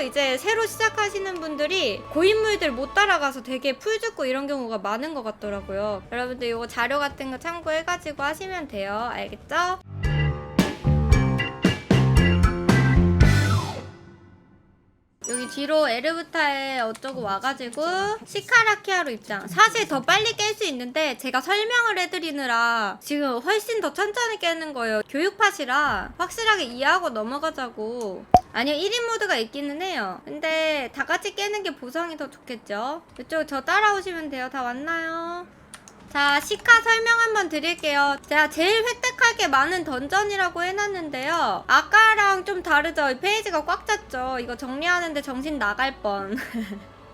이제 새로 시작하시는 분들이 고인물들 못 따라가서 되게 풀 죽고 이런 경우가 많은 것 같더라고요. 여러분들 이거 자료 같은 거 참고해가지고 하시면 돼요. 알겠죠? 여기 뒤로 에르부타에 어쩌고 와가지고 시카라키아로 입장. 사실 더 빨리 깰 수 있는데 제가 설명을 해드리느라 지금 훨씬 더 천천히 깨는 거예요. 교육팟이라 확실하게 이해하고 넘어가자고. 아니요, 1인 모드가 있기는 해요. 근데 다 같이 깨는 게 보상이 더 좋겠죠. 이쪽 저 따라오시면 돼요. 다 왔나요? 자, 시카 설명 한번 드릴게요. 제가 제일 획득할 게 많은 던전이라고 해놨는데요. 아까랑 좀 다르죠? 페이지가 꽉 찼죠? 이거 정리하는데 정신 나갈 뻔.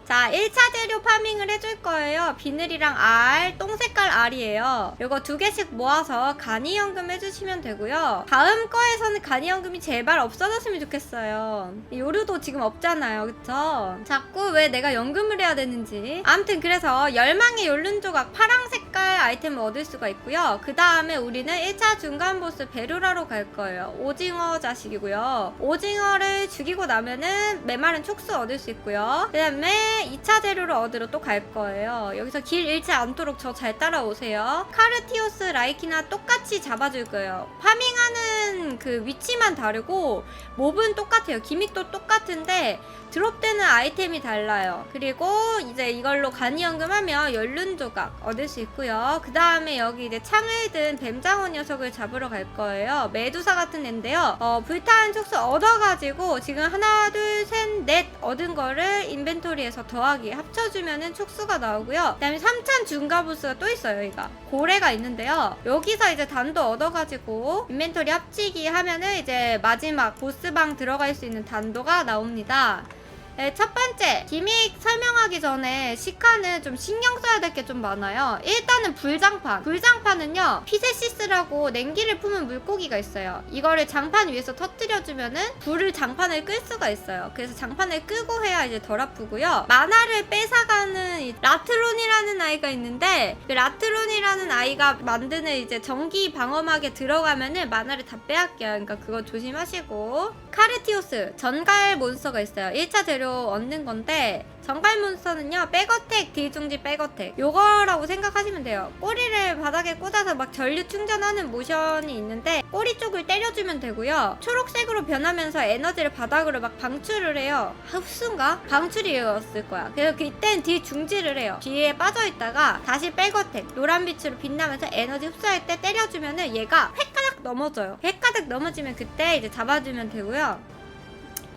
자, 1차 재료 파밍을 해줄 거예요. 비늘이랑 알, 똥색깔 알이에요. 요거 2개씩 모아서 간이연금 해주시면 되고요. 다음 거에서는 간이연금이 제발 없어졌으면 좋겠어요. 요루도 지금 없잖아요, 그쵸? 자꾸 왜 내가 연금을 해야 되는지. 아무튼 그래서 열망의 연륜조각 파랑 색깔 아이템을 얻을 수가 있고요. 그 다음에 우리는 1차 중간 보스 베루라로 갈 거예요. 오징어 자식이고요. 오징어를 죽이고 나면은 메마른 촉수 얻을 수 있고요. 그 다음에 2차 재료를 얻으러 또 갈 거예요. 여기서 길 잃지 않도록 저 잘 따라오세요. 카르티오스 라이키나 똑같이 잡아줄 거예요. 파밍하는 그 위치만 다르고 몹은 똑같아요. 기믹도 똑같은데 드롭되는 아이템이 달라요. 그리고 이제 이걸로 간이연금하면 연륜조각 얻을 수 있고요. 그 다음에 여기 이제 창을 든 뱀장어 녀석을 잡으러 갈 거예요. 메두사 같은 애인데요. 불타는 촉수 얻어가지고 지금 하나, 둘, 셋, 넷 얻은 거를 인벤토리에서 더하기 합쳐주면은 촉수가 나오고요. 그 다음에 3차 중간 보스가 또 있어요. 여기가 고래가 있는데요. 여기서 이제 단도 얻어가지고 인벤토리 합치기 하면은 이제 마지막 보스방 들어갈 수 있는 단도가 나옵니다. 네, 첫 번째 기믹 설명하기 전에 시카는 좀 신경 써야 될 게 좀 많아요. 일단은 불장판은요 피세시스라고 냉기를 품은 물고기가 있어요. 이거를 장판 위에서 터뜨려주면은 불을 장판을 끌 수가 있어요. 그래서 장판을 끄고 해야 이제 덜 아프고요. 만화를 뺏어가는 라트론이라는 아이가 있는데 그 라트론이라는 아이가 만드는 이제 전기 방어막에 들어가면은 만화를 다 빼앗겨요. 그러니까 그거 조심하시고. 카르티오스 전갈 몬스터가 있어요. 1차 재료 얻는 건데 전갈 몬스터는요 백어택 딜중지 백어택 요거라고 생각하시면 돼요. 꼬리를 바닥에 꽂아서 막 전류 충전하는 모션이 있는데 꼬리 쪽을 때려주면 되고요. 초록색으로 변하면서 에너지를 바닥으로 막 방출을 해요. 흡수인가? 방출이었을 거야. 그래서 그땐 딜 중지를 해요. 뒤에 빠져있다가 다시 백어택 노란빛으로 빛나면서 에너지 흡수할 때 때려주면은 얘가 획가닥 넘어져요. 획가닥 넘어지면 그때 이제 잡아주면 되고요.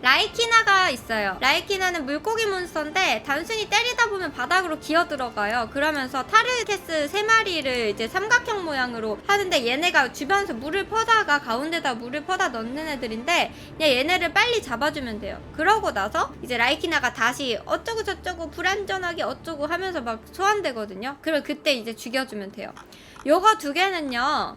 라이키나가 있어요. 라이키나는 물고기 몬스터인데 단순히 때리다 보면 바닥으로 기어 들어가요. 그러면서 타르케스 3마리를 이제 삼각형 모양으로 하는데 얘네가 주변에서 물을 퍼다가 가운데다 물을 퍼다 넣는 애들인데 그냥 얘네를 빨리 잡아주면 돼요. 그러고 나서 이제 라이키나가 다시 어쩌고 저쩌고 불안전하게 어쩌고 하면서 막 소환되거든요. 그럼 그때 이제 죽여주면 돼요. 요거 2개는요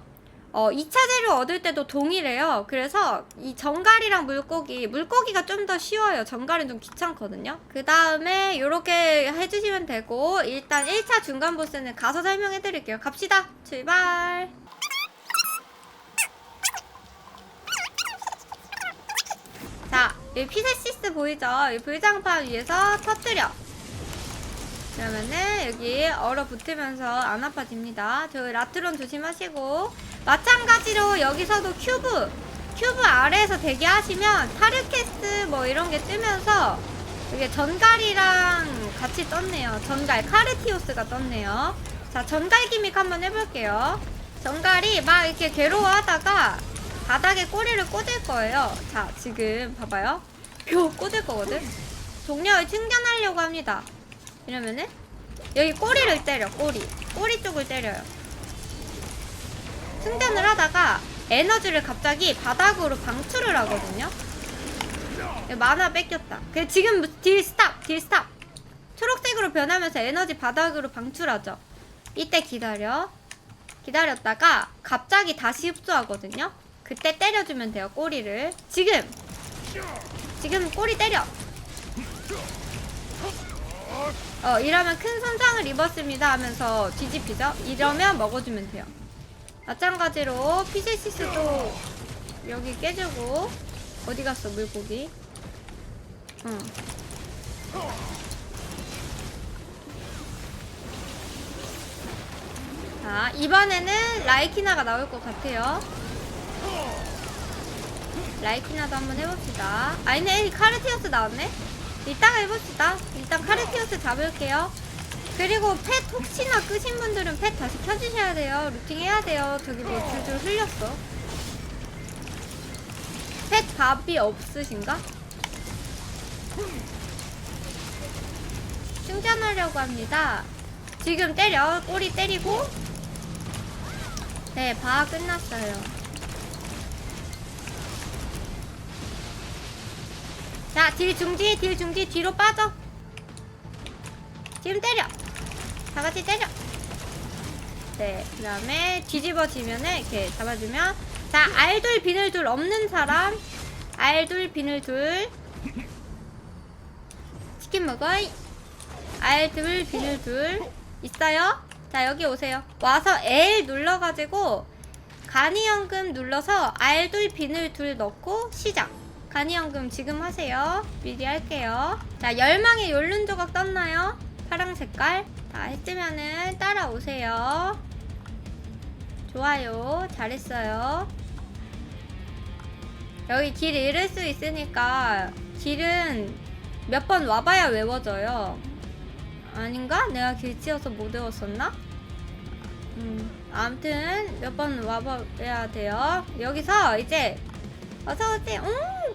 2차 재료 얻을 때도 동일해요. 그래서 이 정갈이랑 물고기가 좀 더 쉬워요. 정갈은 좀 귀찮거든요. 그 다음에 이렇게 해주시면 되고 일단 1차 중간 보스는 가서 설명해 드릴게요. 갑시다. 출발. 자, 이 피세시스 보이죠? 이 불장판 위에서 터뜨려. 그러면은 여기 얼어붙으면서 안 아파집니다. 저 라트론 조심하시고 마찬가지로 여기서도 큐브 아래에서 대기하시면 타르케스 뭐 이런 게 뜨면서 이게 전갈이랑 같이 떴네요. 전갈 카르티오스가 떴네요. 자, 전갈 기믹 한번 해볼게요. 전갈이 막 이렇게 괴로워하다가 바닥에 꼬리를 꽂을 거예요. 자, 지금 봐봐요. 표 꽂을 거거든. 동력을 충전하려고 합니다. 이러면은 여기 꼬리를 때려. 꼬리 쪽을 때려요. 충전을 하다가 에너지를 갑자기 바닥으로 방출을 하거든요. 만화 뺏겼다. 지금 딜 스탑. 초록색으로 변하면서 에너지 바닥으로 방출하죠. 이때 기다렸다가 갑자기 다시 흡수하거든요. 그때 때려주면 돼요. 꼬리를. 지금 꼬리 때려. 이러면 큰 손상을 입었습니다 하면서 뒤집히죠. 이러면 먹어주면 돼요. 마찬가지로 피세시스도 여기 깨주고. 어디 갔어 물고기? 응. 자, 이번에는 라이키나가 나올 것 같아요. 라이키나도 한번 해봅시다. 아니네, 카르티오스 나왔네? 이따가 해봅시다. 일단 카르티오스 잡을게요. 그리고 펫 혹시나 끄신 분들은 펫 다시 켜주셔야 돼요. 루팅 해야 돼요. 저기 뭐 줄줄 흘렸어. 펫 밥이 없으신가? 충전하려고 합니다. 지금 때려. 꼬리 때리고. 네, 바 끝났어요. 자, 딜 중지, 딜 중지. 뒤로 빠져. 지금 때려. 다 같이 때려. 네, 그 다음에 뒤집어지면은 이렇게 잡아주면. 자, 알둘 비늘둘 없는 사람. 알둘 비늘둘. 치킨 먹어. 알둘 비늘둘 있어요? 자, 여기 오세요. 와서 L 눌러가지고 간이연금 눌러서 알둘 비늘둘 넣고 시작. 간이연금 지금 하세요. 미리 할게요. 자, 열망의 연륜 조각 떴나요? 파랑 색깔. 자, 했으면은 따라오세요. 좋아요. 잘했어요. 여기 길 잃을 수 있으니까 길은 몇 번 와봐야 외워져요. 아닌가? 내가 길 치어서 못 외웠었나? 아무튼 몇 번 와봐야 돼요. 여기서 이제 어서오세요.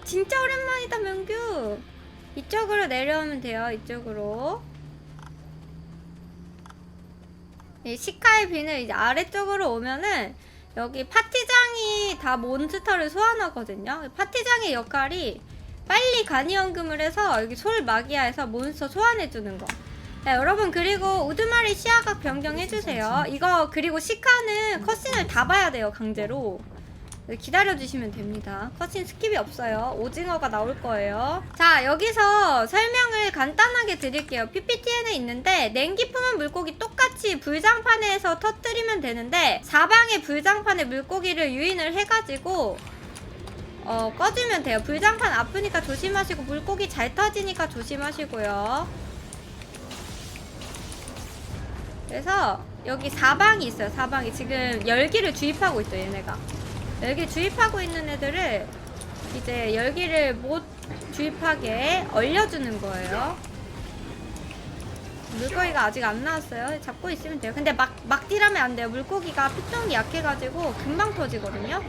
진짜 오랜만이다, 명규. 이쪽으로 내려오면 돼요. 이쪽으로. 이 시카의 비늘 이제 아래쪽으로 오면은 여기 파티장이 다 몬스터를 소환하거든요. 파티장의 역할이 빨리 간이연금을 해서 여기 솔마기아에서 몬스터 소환해주는 거. 네, 여러분, 그리고 우드마리 시야각 변경해주세요. 이거 그리고 시카는 컷신을 다 봐야 돼요. 강제로. 기다려주시면 됩니다. 컷신 스킵이 없어요. 오징어가 나올 거예요. 자, 여기서 설명을 간단하게 드릴게요. PPT에는 있는데 냉기 품은 물고기 똑같이 불장판에서 터뜨리면 되는데 사방에 불장판에 물고기를 유인을 해가지고 꺼주면 돼요. 불장판 아프니까 조심하시고 물고기 잘 터지니까 조심하시고요. 그래서 여기 사방이 있어요. 사방이 지금 열기를 주입하고 있어요. 얘네가 열기 주입하고 있는 애들을 이제 열기를 못 주입하게 얼려주는 거예요. 물고기가 아직 안 나왔어요. 잡고 있으면 돼요. 근데 막 딜하면 안 돼요. 물고기가 피통이 약해가지고 금방 터지거든요.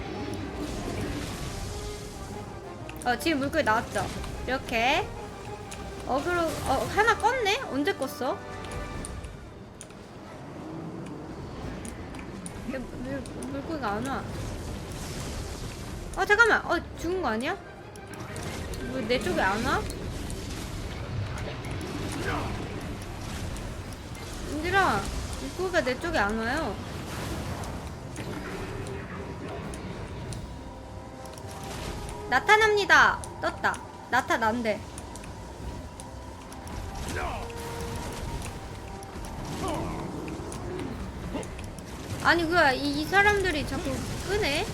지금 물고기 나왔죠? 이렇게 어그로 하나 껐네? 언제 껐어? 물고기가 안 와. 잠깐만. 죽은 거 아니야? 왜 내 쪽에 안 와? 인들아, 물고기가 내 쪽에 안 와요. 나타납니다. 떴다. 나타난대. 아니, 이 사람들이 자꾸 끄네?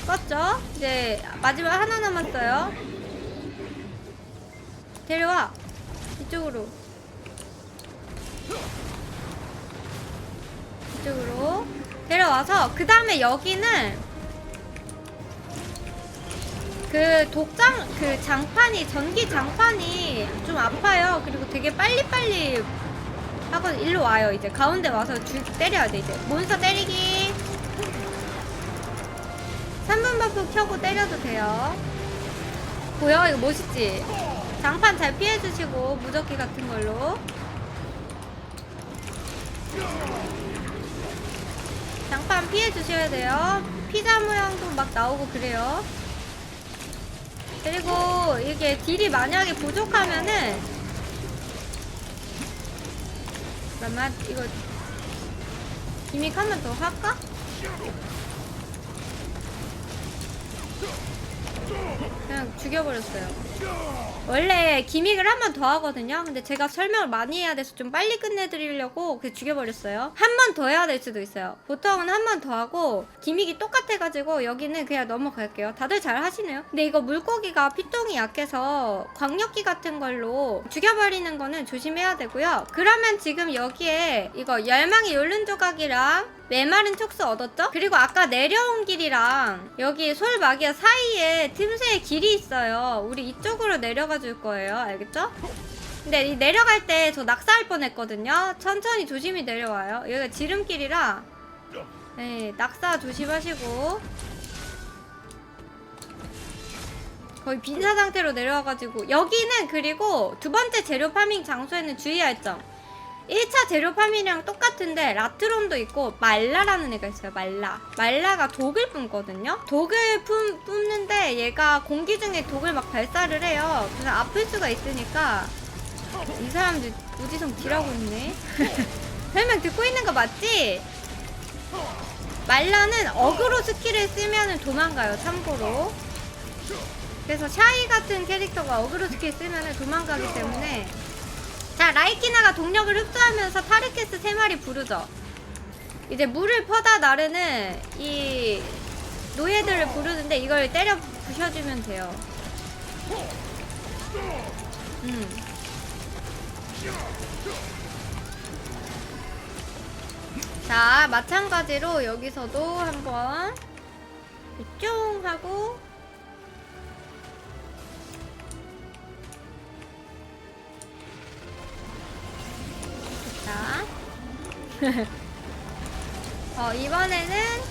껐죠? 이제 마지막 하나 남았어요. 데려와. 이쪽으로. 이쪽으로 데려와서 그 다음에 여기는 그 장판이 전기 장판이 좀 아파요. 그리고 되게 빨리빨리 하고 일로 와요. 이제 가운데 와서 때려야 돼. 이제 몬스터 때리기. 3분 버프 켜고 때려도 돼요. 보여? 이거 멋있지? 장판 잘 피해주시고 무적기 같은 걸로. 장판 피해주셔야 돼요. 피자 모양도 막 나오고 그래요. 그리고 이게 딜이 만약에 부족하면은 잠깐만, 이거 기믹 한 번 더 할까? 그냥 죽여버렸어요. 원래 기믹을 한 번 더 하거든요. 근데 제가 설명을 많이 해야 돼서 좀 빨리 끝내드리려고 그냥 죽여버렸어요. 한 번 더 해야 될 수도 있어요. 보통은 한 번 더 하고 기믹이 똑같아가지고 여기는 그냥 넘어갈게요. 다들 잘 하시네요. 근데 이거 물고기가 피통이 약해서 광역기 같은 걸로 죽여버리는 거는 조심해야 되고요. 그러면 지금 여기에 이거 열망의 요른 조각이랑 메마른 촉수 얻었죠? 그리고 아까 내려온 길이랑 여기 솔마기아 사이에 틈새에 길이 있어요. 우리 이쪽으로 내려가 줄 거예요. 알겠죠? 근데 이 내려갈 때 저 낙사할 뻔했거든요. 천천히 조심히 내려와요. 여기가 지름길이라 네, 낙사 조심하시고 거의 빈사 상태로 내려와가지고 여기는 그리고 두 번째 재료 파밍 장소에는 주의할 점 1차 재료 파밍이랑 똑같은데 라트론도 있고 말라라는 애가 있어요. 말라가 독을 뿜거든요. 독을 뿜는데 얘가 공기 중에 독을 막 발사를 해요. 그래서 아플 수가 있으니까 이 사람들 무지성 딜하고 있네. 설명 듣고 있는 거 맞지? 말라는 어그로 스킬을 쓰면 도망가요. 참고로. 그래서 샤이 같은 캐릭터가 어그로 스킬 쓰면 도망가기 때문에 자, 라이키나가 동력을 흡수하면서 타르케스 3마리 부르죠. 이제 물을 퍼다 나르는 이 노예들을 부르는데 이걸 때려 부셔주면 돼요. 자, 마찬가지로 여기서도 한번 쫑 하고 이번에는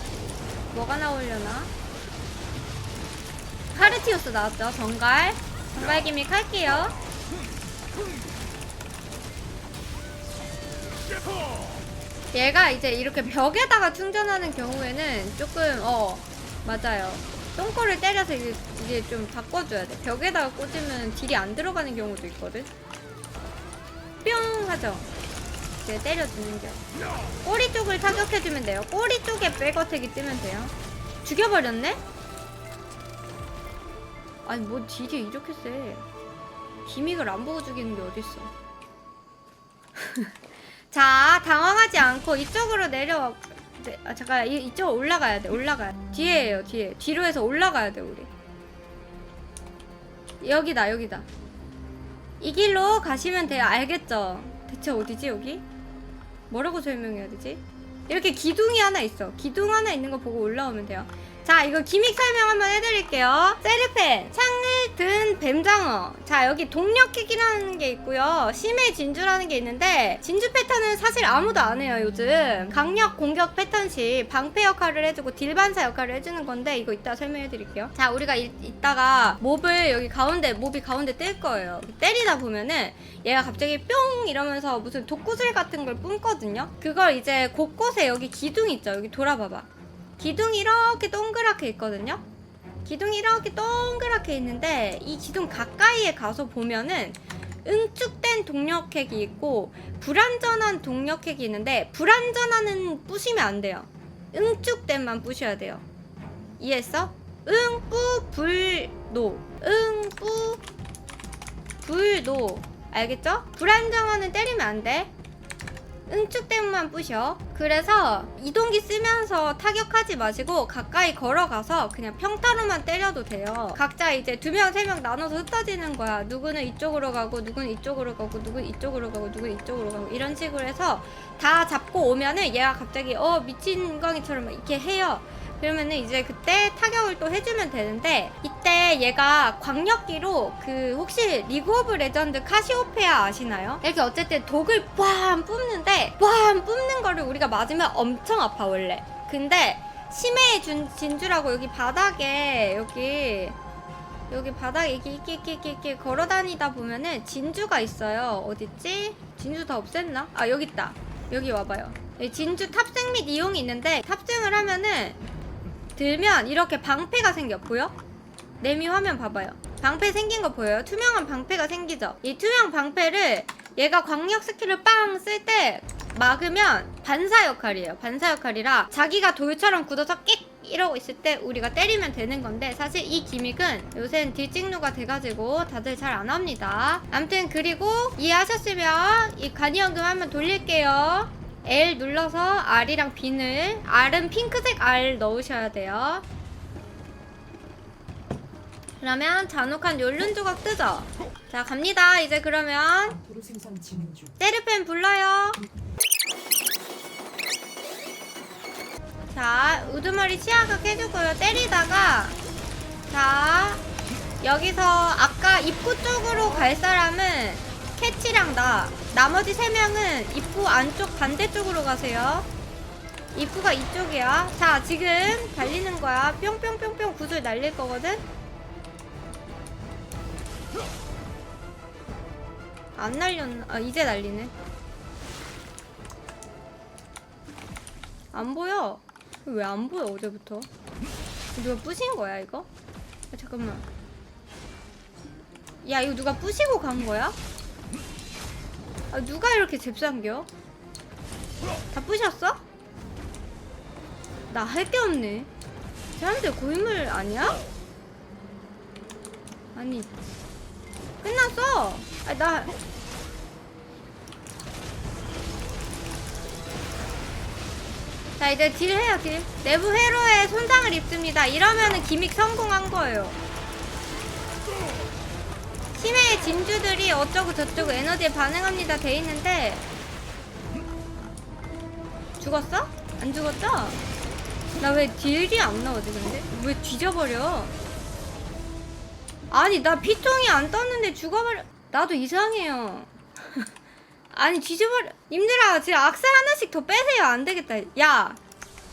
뭐가 나오려나? 카르티우스 나왔죠. 정갈 기믹 할게요. 얘가 이제 이렇게 벽에다가 충전하는 경우에는 조금 맞아요. 똥꼬를 때려서 이제 좀 바꿔줘야 돼. 벽에다가 꽂으면 딜이 안 들어가는 경우도 있거든. 뿅 하죠. 때려주는 게 꼬리 쪽을 타격해주면 돼요. 꼬리 쪽에 백어택이 뜨면 돼요. 죽여버렸네? 아니 뭐 딜이 이렇게 세. 기믹을 안 보고 죽이는 게 어딨어. 자, 당황하지 않고 이쪽으로 내려와. 잠깐 이쪽으로 올라가야 돼. 뒤에예요. 뒤로 해서 올라가야 돼. 우리 여기다. 이 길로 가시면 돼요. 알겠죠? 대체 어디지 여기? 뭐라고 설명해야 되지? 이렇게 기둥이 하나 있어. 기둥 하나 있는 거 보고 올라오면 돼요. 자, 이거 기믹 설명 한번 해드릴게요. 세르펜, 창을 든 뱀장어. 자, 여기 동력킥이라는 게 있고요. 심해 진주라는 게 있는데 진주 패턴은 사실 아무도 안 해요. 요즘 강력 공격 패턴식 방패 역할을 해주고 딜 반사 역할을 해주는 건데 이거 이따 설명해드릴게요. 자, 우리가 이따가 몹을 여기 가운데 몹이 가운데 뜰 거예요. 때리다 보면은 얘가 갑자기 뿅 이러면서 무슨 독구슬 같은 걸 뿜거든요. 그걸 이제 곳곳에 여기 기둥 있죠. 여기 돌아봐봐. 기둥이 이렇게 동그랗게 있거든요. 기둥이 이렇게 동그랗게 있는데 이 기둥 가까이에 가서 보면은 응축된 동력핵이 있고 불완전한 동력핵이 있는데 불완전한은 부시면 안 돼요. 응축된만 부셔야 돼요. 이해했어? 응뿌 불노 응뿌 불노 알겠죠? 불안정한은 때리면 안 돼. 응축된만 부셔. 그래서 이동기 쓰면서 타격하지 마시고 가까이 걸어가서 그냥 평타로만 때려도 돼요. 각자 이제 2명, 3명 나눠서 흩어지는 거야. 누구는 이쪽으로 가고 누구는 이쪽으로 가고 누구는 이쪽으로 가고 누구는 이쪽으로 가고 이런 식으로 해서 다 잡고 오면은 얘가 갑자기 미친 광이처럼 이렇게 해요. 그러면은 이제 그때 타격을 또 해주면 되는데 이때 얘가 광역기로 혹시 리그 오브 레전드 카시오페아 아시나요? 이렇게 어쨌든 독을 꽝 뿜는데 꽝 뿜는 거를 우리가 맞으면 엄청 아파 원래. 근데 심해의 진주라고 여기 바닥에 여기 바닥에 이렇게 걸어다니다 보면은 진주가 있어요. 어딨지? 진주 다 없앴나? 아 여기 있다. 여기 와봐요. 여기 진주 탑승 및 이용이 있는데 탑승을 하면은 들면 이렇게 방패가 생겨. 보여? 내미 화면 봐봐요. 방패 생긴 거 보여요? 투명한 방패가 생기죠? 이 투명 방패를 얘가 광역 스킬을 빵 쓸 때 막으면 반사 역할이에요. 반사 역할이라 자기가 돌처럼 굳어서 끽 이러고 있을 때 우리가 때리면 되는 건데, 사실 이 기믹은 요새는 딜찍누가 돼가지고 다들 잘 안 합니다. 암튼 그리고 이해하셨으면 이 간이연금 한번 돌릴게요. L 눌러서 R이랑 B를, R은 핑크색 R 넣으셔야 돼요. 그러면 잔혹한 욜룬 조각 뜨죠? 자, 갑니다. 이제 그러면 세르펜 불러요. 자, 우두머리 치아각 해주고요. 때리다가, 자, 여기서 아까 입구 쪽으로 갈 사람은 캐치랑 나머지 3명은 입구 안쪽 반대쪽으로 가세요. 입구가 이쪽이야. 자, 지금 달리는 거야. 뿅뿅뿅뿅 구슬 날릴 거거든? 안 날렸나? 아, 이제 날리네. 안 보여. 왜 안 보여, 어제부터? 누가 부신 거야, 이거? 아, 잠깐만. 야, 이거 누가 부시고 간 거야? 아, 누가 이렇게 잽상겨? 다 부셨어? 나 할 게 없네. 사람들 고인물 아니야? 아니, 끝났어. 아, 나. 자, 이제 딜 해요, 딜. 내부 회로에 손상을 입습니다. 이러면은 기믹 성공한 거예요. 심해의 진주들이 어쩌고 저쩌고 에너지에 반응합니다 돼 있는데, 죽었어? 안 죽었죠? 나 왜 딜이 안 나오지 근데? 왜 뒤져버려? 아니, 나 피통이 안 떴는데 죽어버려. 나도 이상해요. 아니, 뒤져버려. 님들아, 지금 악세 하나씩 더 빼세요. 안 되겠다. 야,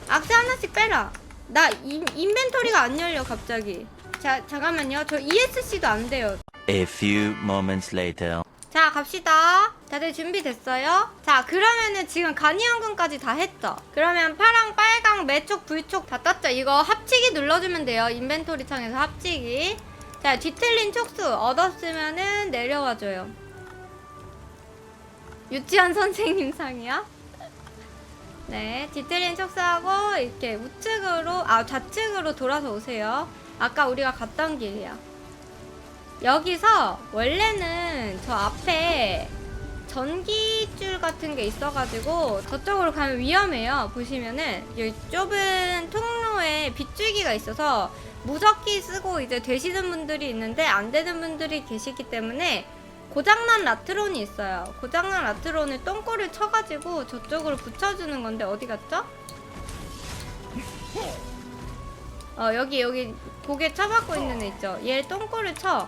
악세 하나씩 빼라. 나 인벤토리가 안 열려 갑자기. 자, 잠깐만요. 저 ESC도 안 돼요. A few moments later. 자, 갑시다. 다들 준비됐어요? 자, 그러면은 지금 간이연금까지 다 했죠? 그러면 파랑, 빨강, 매촉, 불촉 다 떴죠? 이거 합치기 눌러주면 돼요. 인벤토리 창에서 합치기. 자, 뒤틀린 촉수 얻었으면은 내려와줘요. 유치원 선생님 상이야? 네, 뒤틀린 촉수하고 이렇게 우측으로, 좌측으로 돌아서 오세요. 아까 우리가 갔던 길이야. 여기서 원래는 저 앞에 전기줄 같은 게 있어가지고 저쪽으로 가면 위험해요. 보시면은 여기 좁은 통로에 빗줄기가 있어서 무적기 쓰고 이제 되시는 분들이 있는데 안 되는 분들이 계시기 때문에 고장난 라트론이 있어요. 고장난 라트론을 똥꼬를 쳐가지고 저쪽으로 붙여주는 건데 어디 갔죠? 여기 고개 쳐박고 있는 애 있죠? 얘 똥꼬를 쳐서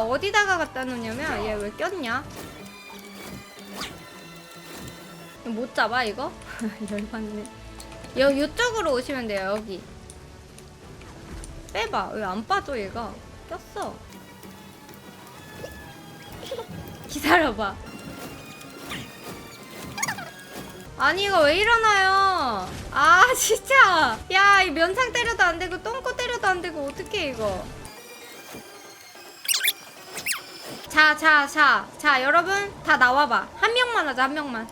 어디다가 갖다 놓냐면, 얘 왜 꼈냐? 못 잡아 이거? 열받네. 요쪽으로 오시면 돼요. 여기 빼봐. 왜 안 빠져 얘가? 꼈어. 기다려봐. 아니, 이거 왜 일어나요? 아, 진짜. 야, 이 면상 때려도 안 되고 똥꼬 때려도 안 되고 어떡해 이거. 자, 여러분 다 나와봐. 한 명만 하자, 한 명만.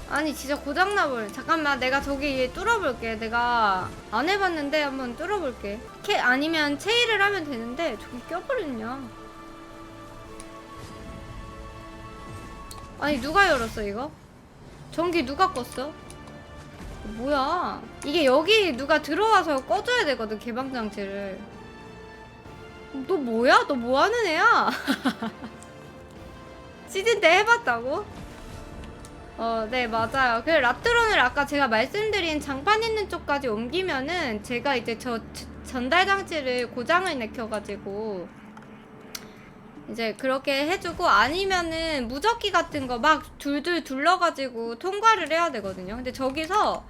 아니, 진짜 고장나볼. 잠깐만, 내가 저기 뚫어볼게. 내가 안 해봤는데 한번 뚫어볼게. 아니면 체일을 하면 되는데 저기 껴버렸냐. 아니, 누가 열었어 이거? 전기 누가 껐어? 뭐야, 이게 여기 누가 들어와서 꺼줘야 되거든, 개방장치를. 너 뭐야? 너 뭐하는 애야? 시즌 때 해봤다고? 네, 맞아요. 그 라트론을 아까 제가 말씀드린 장판 있는 쪽까지 옮기면은 제가 이제 저 전달 장치를 고장을 내켜가지고 이제 그렇게 해주고, 아니면은 무적기 같은 거 막 둘둘 둘러가지고 통과를 해야 되거든요. 근데 저기서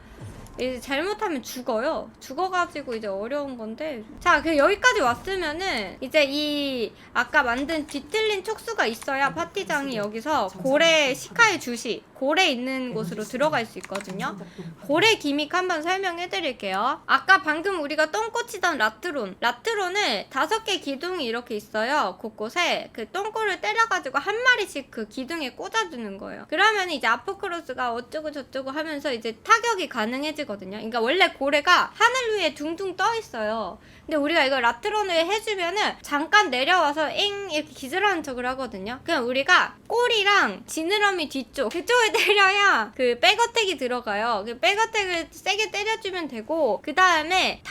이제 잘못하면 죽어요. 죽어가지고 이제 어려운 건데. 자, 그 여기까지 왔으면은 이제 이 아까 만든 뒤틀린 촉수가 있어야 파티장이 여기서 고래 시카의 주시, 고래 있는 곳으로 들어갈 수 있거든요. 고래 기믹 한번 설명해 드릴게요. 아까 방금 우리가 똥꼬치던 라트론을 5개 기둥이 이렇게 있어요. 곳곳에 그 똥꼬를 때려가지고 한 마리씩 그 기둥에 꽂아주는 거예요. 그러면 이제 아포크로스가 어쩌고 저쩌고 하면서 이제 타격이 가능해지거든요. 그러니까 원래 고래가 하늘 위에 둥둥 떠 있어요. 근데 우리가 이거 라트론을 해주면은 잠깐 내려와서 잉 이렇게 기절하는 척을 하거든요. 그냥 우리가 꼬리랑 지느러미 뒤쪽 그쪽을 때려야 그 백어택이 들어가요. 그 백어택을 세게 때려주면 되고, 그 다음에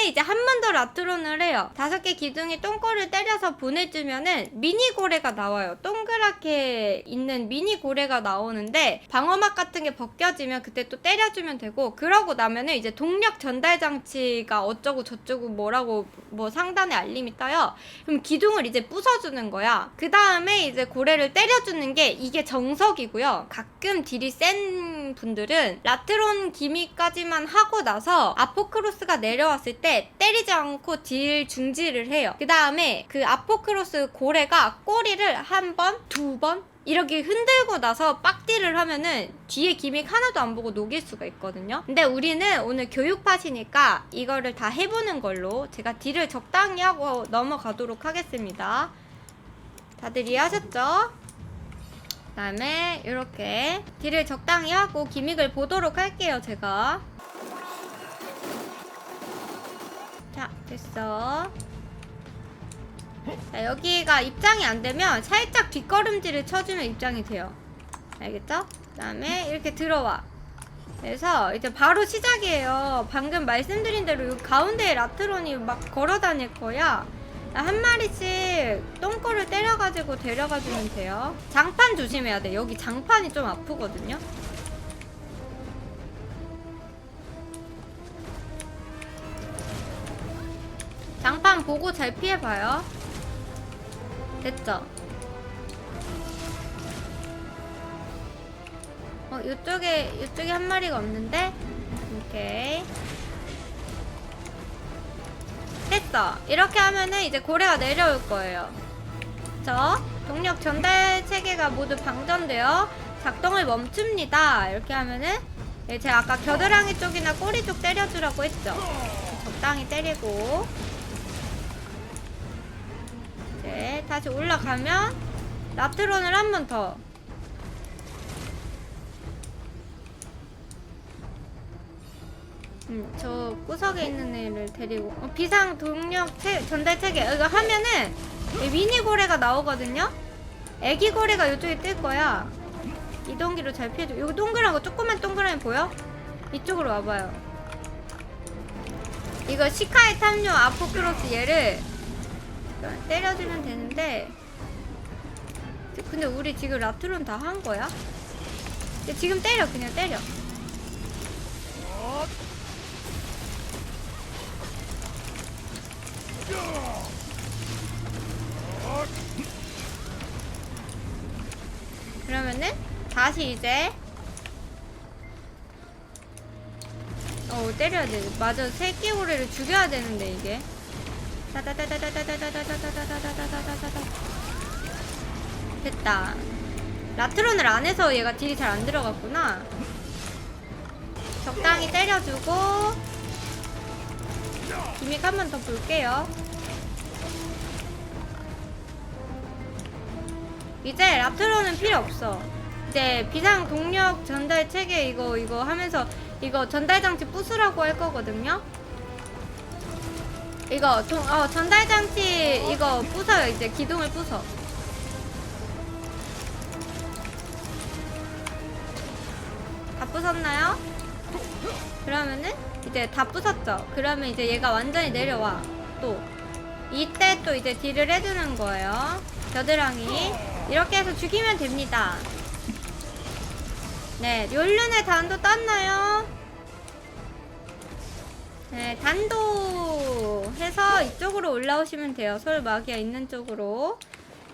이제 한 번 더 라트론을 해요. 5개 기둥에 똥꼬를 때려서 보내주면은 미니 고래가 나와요. 동그랗게 있는 미니 고래가 나오는데 방어막 같은 게 벗겨지면 그때 또 때려주면 되고, 그러고 나면은 이제 동력 전달 장치가 어쩌고 저쩌고 뭐라고 뭐 상단에 알림이 떠요. 그럼 기둥을 이제 부숴주는 거야. 그 다음에 이제 고래를 때려주는 게 이게 정석이고요. 가끔 딜이 센 분들은 라트론 기미까지만 하고 나서 아포크로스가 내려왔을 때 때리지 않고 딜 중지를 해요. 그 다음에 그 아포크로스 고래가 꼬리를 한 번, 2번 이렇게 흔들고 나서 빡딜을 하면은 뒤에 기믹 하나도 안 보고 녹일 수가 있거든요. 근데 우리는 오늘 교육팟이니까 이거를 다 해보는 걸로 제가 딜을 적당히 하고 넘어가도록 하겠습니다. 다들 이해하셨죠? 그 다음에 이렇게 딜을 적당히 하고 기믹을 보도록 할게요. 제가 자, 됐어. 자, 여기가 입장이 안 되면 살짝 뒷걸음질을 쳐주면 입장이 돼요. 알겠죠? 그 다음에 이렇게 들어와. 그래서 이제 바로 시작이에요. 방금 말씀드린 대로 여기 가운데에 라트론이 막 걸어 다닐 거야. 한 마리씩 똥꼬를 때려가지고 데려가주면 돼요. 장판 조심해야 돼. 여기 장판이 좀 아프거든요. 장판 보고 잘 피해봐요. 됐죠? 이쪽에 한 마리가 없는데? 오케이. 됐어. 이렇게 하면은 이제 고래가 내려올 거예요. 동력 전달 체계가 모두 방전되어 작동을 멈춥니다. 이렇게 하면은 제가 아까 겨드랑이 쪽이나 꼬리 쪽 때려주라고 했죠. 적당히 때리고 이제 다시 올라가면 라트론을 한 번 더. 저 구석에 있는 애를 데리고 비상 동력 전달 체계 이거 하면은 미니 고래가 나오거든요. 애기 고래가 이쪽에 뜰 거야. 이동기로 잘 피해줘. 여기 동그란 거 조그만 동그라미 보여? 이쪽으로 와봐요. 이거 시카의 탐료 아포크로스 얘를 때려주면 되는데, 근데 우리 지금 라트론 다 한 거야? 지금 때려. 그냥 때려. 그러면은 다시 이제 때려야 돼. 맞아, 새끼 고래를 죽여야 되는데 이게. 됐다. 라트론을 안 해서 얘가 딜이 잘 안 들어갔구나. 적당히 때려주고 기믹 한 번 더 볼게요. 이제 라트론은 필요 없어. 이제 비상 동력 전달 체계 이거 하면서 이거 전달 장치 부수라고 할 거거든요. 이거 전달 장치 이거 부숴요. 이제 기둥을 부숴. 다 부쉈나요? 그러면은 이제 다 부쉈죠. 그러면 이제 얘가 완전히 내려와. 또 이때 또 이제 딜을 해주는 거예요. 겨드랑이 이렇게 해서 죽이면 됩니다. 네, 욜륜의 단도 땄나요? 네, 단도 해서 이쪽으로 올라오시면 돼요. 솔 마기아 있는 쪽으로.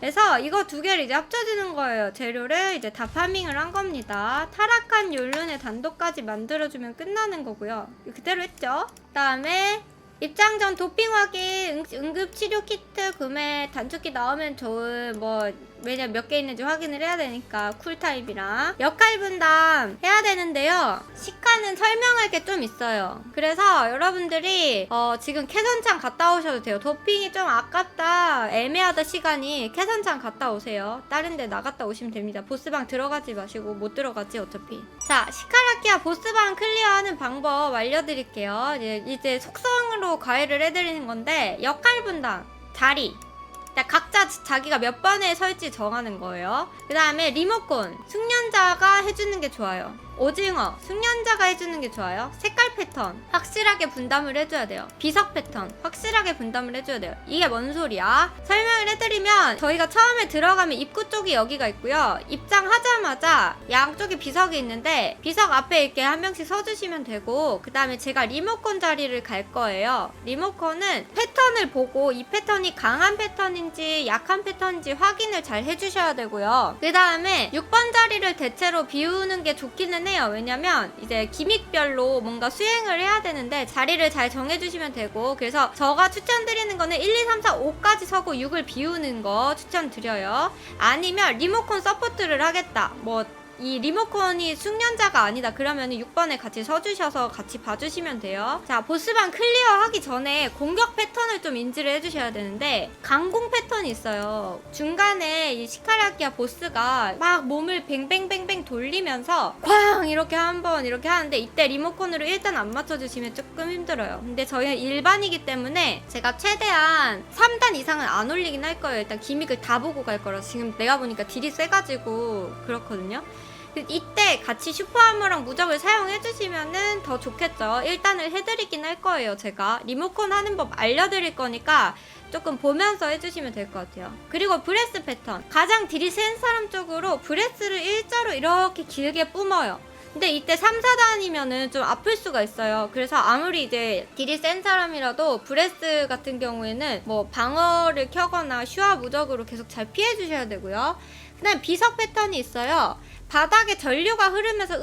그래서 이거 두 개를 이제 합쳐지는 거예요. 재료를 이제 다 파밍을 한 겁니다. 타락한 욜룬의 단도까지 만들어주면 끝나는 거고요. 그대로 했죠. 그다음에 입장 전 도핑 확인, 응급치료 키트 구매, 단축키 나오면 좋은 뭐 왜냐면 몇 개 있는지 확인을 해야 되니까 쿨타입이랑 역할 분담 해야 되는데요. 시카는 설명할 게 좀 있어요. 그래서 여러분들이 지금 캐선창 갔다 오셔도 돼요. 도핑이 좀 아깝다, 애매하다 시간이 이캐선창 갔다 오세요. 다른 데 나갔다 오시면 됩니다. 보스방 들어가지 마시고 못 들어가지 어차피. 자, 시카라키아 보스방 클리어하는 방법 알려드릴게요. 이제 속성으로 과외를 해드리는 건데 역할 분담, 자리 각자 자기가 몇 번에 설지 정하는 거예요. 그 다음에 리모컨 숙련자가 해주는 게 좋아요. 오징어 숙련자가 해주는 게 좋아요. 색깔 패턴 확실하게 분담을 해줘야 돼요. 비석 패턴 확실하게 분담을 해줘야 돼요. 이게 뭔 소리야? 설명을 해드리면 저희가 처음에 들어가면 입구 쪽이 여기가 있고요. 입장하자마자 양쪽에 비석이 있는데 비석 앞에 이렇게 한 명씩 서주시면 되고, 그 다음에 제가 리모컨 자리를 갈 거예요. 리모컨은 패턴을 보고 이 패턴이 강한 패턴인지 약한 패턴인지 확인을 잘 해주셔야 되고요. 그 다음에 6번 자리를 대체로 비우는 게 좋기는 해요. 왜냐면 이제 기믹별로 뭔가 수행을 해야 되는데 자리를 잘 정해주시면 되고, 그래서 제가 추천드리는 거는 1, 2, 3, 4, 5까지 서고 6을 비우는 거 추천드려요. 아니면 리모컨 서포트를 하겠다, 뭐 이 리모컨이 숙련자가 아니다 그러면 6번에 같이 서주셔서 같이 봐주시면 돼요. 자, 보스방 클리어 하기 전에 공격 패턴을 좀 인지를 해주셔야 되는데 강공 패턴이 있어요. 중간에 이 시카라키아 보스가 막 몸을 뱅뱅뱅뱅 돌리면서 쾅 이렇게 한번 이렇게 하는데 이때 리모컨으로 일단 안 맞춰주시면 조금 힘들어요. 근데 저희는 일반이기 때문에 제가 최대한 3단 이상은 안 올리긴 할 거예요. 일단 기믹을 다 보고 갈 거라서. 지금 내가 보니까 딜이 세가지고 그렇거든요. 이때 같이 슈퍼하머랑 무적을 사용해주시면은 더 좋겠죠. 일단을 해드리긴 할 거예요. 제가 리모컨 하는 법 알려드릴 거니까 조금 보면서 해주시면 될 것 같아요. 그리고 브레스 패턴 가장 딜이 센 사람 쪽으로 브레스를 일자로 이렇게 길게 뿜어요. 근데 이때 3, 4단이면은 좀 아플 수가 있어요. 그래서 아무리 이제 딜이 센 사람이라도 브레스 같은 경우에는 뭐 방어를 켜거나 슈아 무적으로 계속 잘 피해주셔야 되고요. 그 다음 비석 패턴이 있어요. 바닥에 전류가 흐르면서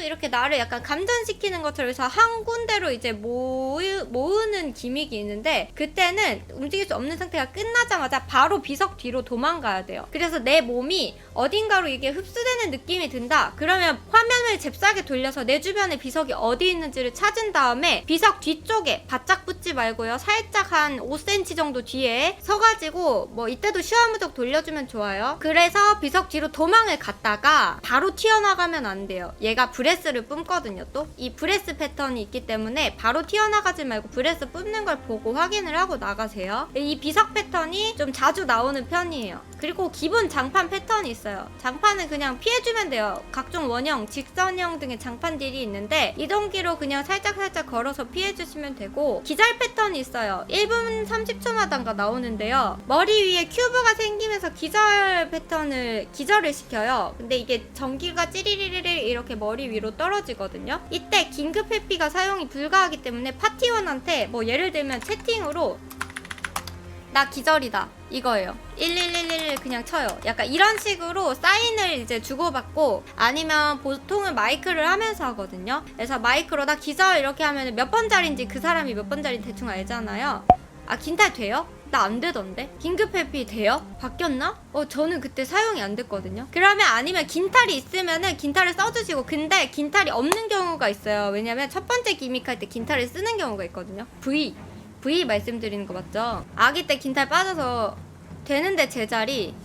이렇게 나를 약간 감전시키는 것처럼 해서 한 군데로 이제 모으는 기믹이 있는데, 그때는 움직일 수 없는 상태가 끝나자마자 바로 비석 뒤로 도망가야 돼요. 그래서 내 몸이 어딘가로 이게 흡수되는 느낌이 든다 그러면 화면을 잽싸게 돌려서 내 주변에 비석이 어디 있는지를 찾은 다음에 비석 뒤쪽에 바짝 붙지 말고요, 살짝 한 5cm 정도 뒤에 서가지고 뭐 이때도 슈아무적 돌려주면 좋아요. 그래서 비석 뒤로 도망을 갔다가 바로 튀어나가면 안 돼요. 얘가 브레스를 뿜거든요. 또 이 브레스 패턴이 있기 때문에 바로 튀어나가지 말고 브레스 뿜는 걸 보고 확인을 하고 나가세요. 이 비석 패턴이 좀 자주 나오는 편이에요. 그리고 기본 장판 패턴이 있어요. 장판은 그냥 피해주면 돼요. 각종 원형, 직선형 등의 장판 딜이 있는데 이동기로 그냥 살짝 걸어서 피해주시면 되고, 기절 패턴이 있어요. 1분 30초마다인가 나오는데요. 머리 위에 큐브가 생기면서 기절 패턴을 기절을 시켜요. 근데 이게 전기가 찌리리리리 이렇게 머리 위로 떨어지거든요. 이때 긴급 회피가 사용이 불가하기 때문에 파티원한테 뭐 예를 들면 채팅으로 나 기절이다 이거예요. 1111 그냥 쳐요. 약간 이런 식으로 사인을 이제 주고받고, 아니면 보통은 마이크를 하면서 하거든요. 그래서 마이크로 나 기절 이렇게 하면 몇 번짜리인지 그 사람이 몇 번짜리인지 대충 알잖아요. 아, 긴탈 돼요? 나 안 되던데? 긴급 회피 돼요? 바뀌었나? 저는 그때 사용이 안 됐거든요. 그러면 아니면 긴탈이 있으면은 긴탈을 써주시고, 근데 긴탈이 없는 경우가 있어요. 왜냐면 첫 번째 기믹 할 때 긴탈을 쓰는 경우가 있거든요. V 말씀드리는 거 맞죠? 아기 때 긴탈 빠져서 되는데 제자리.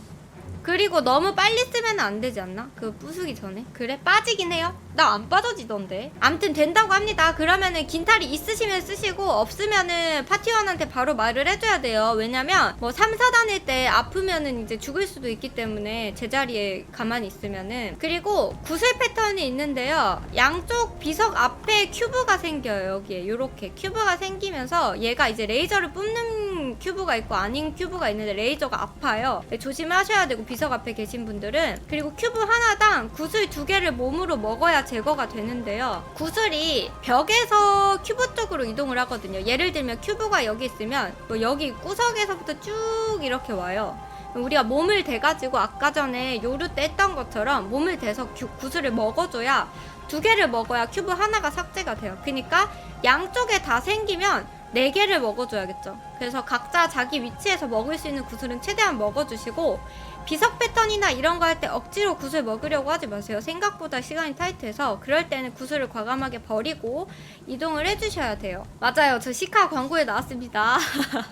그리고 너무 빨리 쓰면 안 되지 않나? 그 부수기 전에. 그래? 빠지긴 해요. 나 안 빠져지던데. 암튼 된다고 합니다. 그러면은 긴탈이 있으시면 쓰시고, 없으면은 파티원한테 바로 말을 해줘야 돼요. 왜냐면 뭐 3, 4단일 때 아프면은 이제 죽을 수도 있기 때문에 제자리에 가만히 있으면은. 그리고 구슬 패턴이 있는데요. 양쪽 비석 앞에 큐브가 생겨요. 여기에 요렇게 큐브가 생기면서 얘가 이제 레이저를 뿜는 큐브가 있고 아닌 큐브가 있는데 레이저가 아파요. 조심하셔야 되고, 비석 앞에 계신 분들은. 그리고 큐브 하나당 구슬 2개를 몸으로 먹어야 제거가 되는데요. 구슬이 벽에서 큐브 쪽으로 이동을 하거든요. 예를 들면 큐브가 여기 있으면 뭐 여기 구석에서부터 쭉 이렇게 와요. 우리가 몸을 대가지고 아까 전에 요루 때 했던 것처럼 몸을 대서 구슬을 먹어줘야 2개를 먹어야 큐브 하나가 삭제가 돼요. 그러니까 양쪽에 다 생기면 4개를 먹어줘야겠죠. 그래서 각자 자기 위치에서 먹을 수 있는 구슬은 최대한 먹어주시고, 비석 패턴이나 이런 거 할 때 억지로 구슬 먹으려고 하지 마세요. 생각보다 시간이 타이트해서 그럴 때는 구슬을 과감하게 버리고 이동을 해주셔야 돼요. 맞아요, 저 시카 광고에 나왔습니다.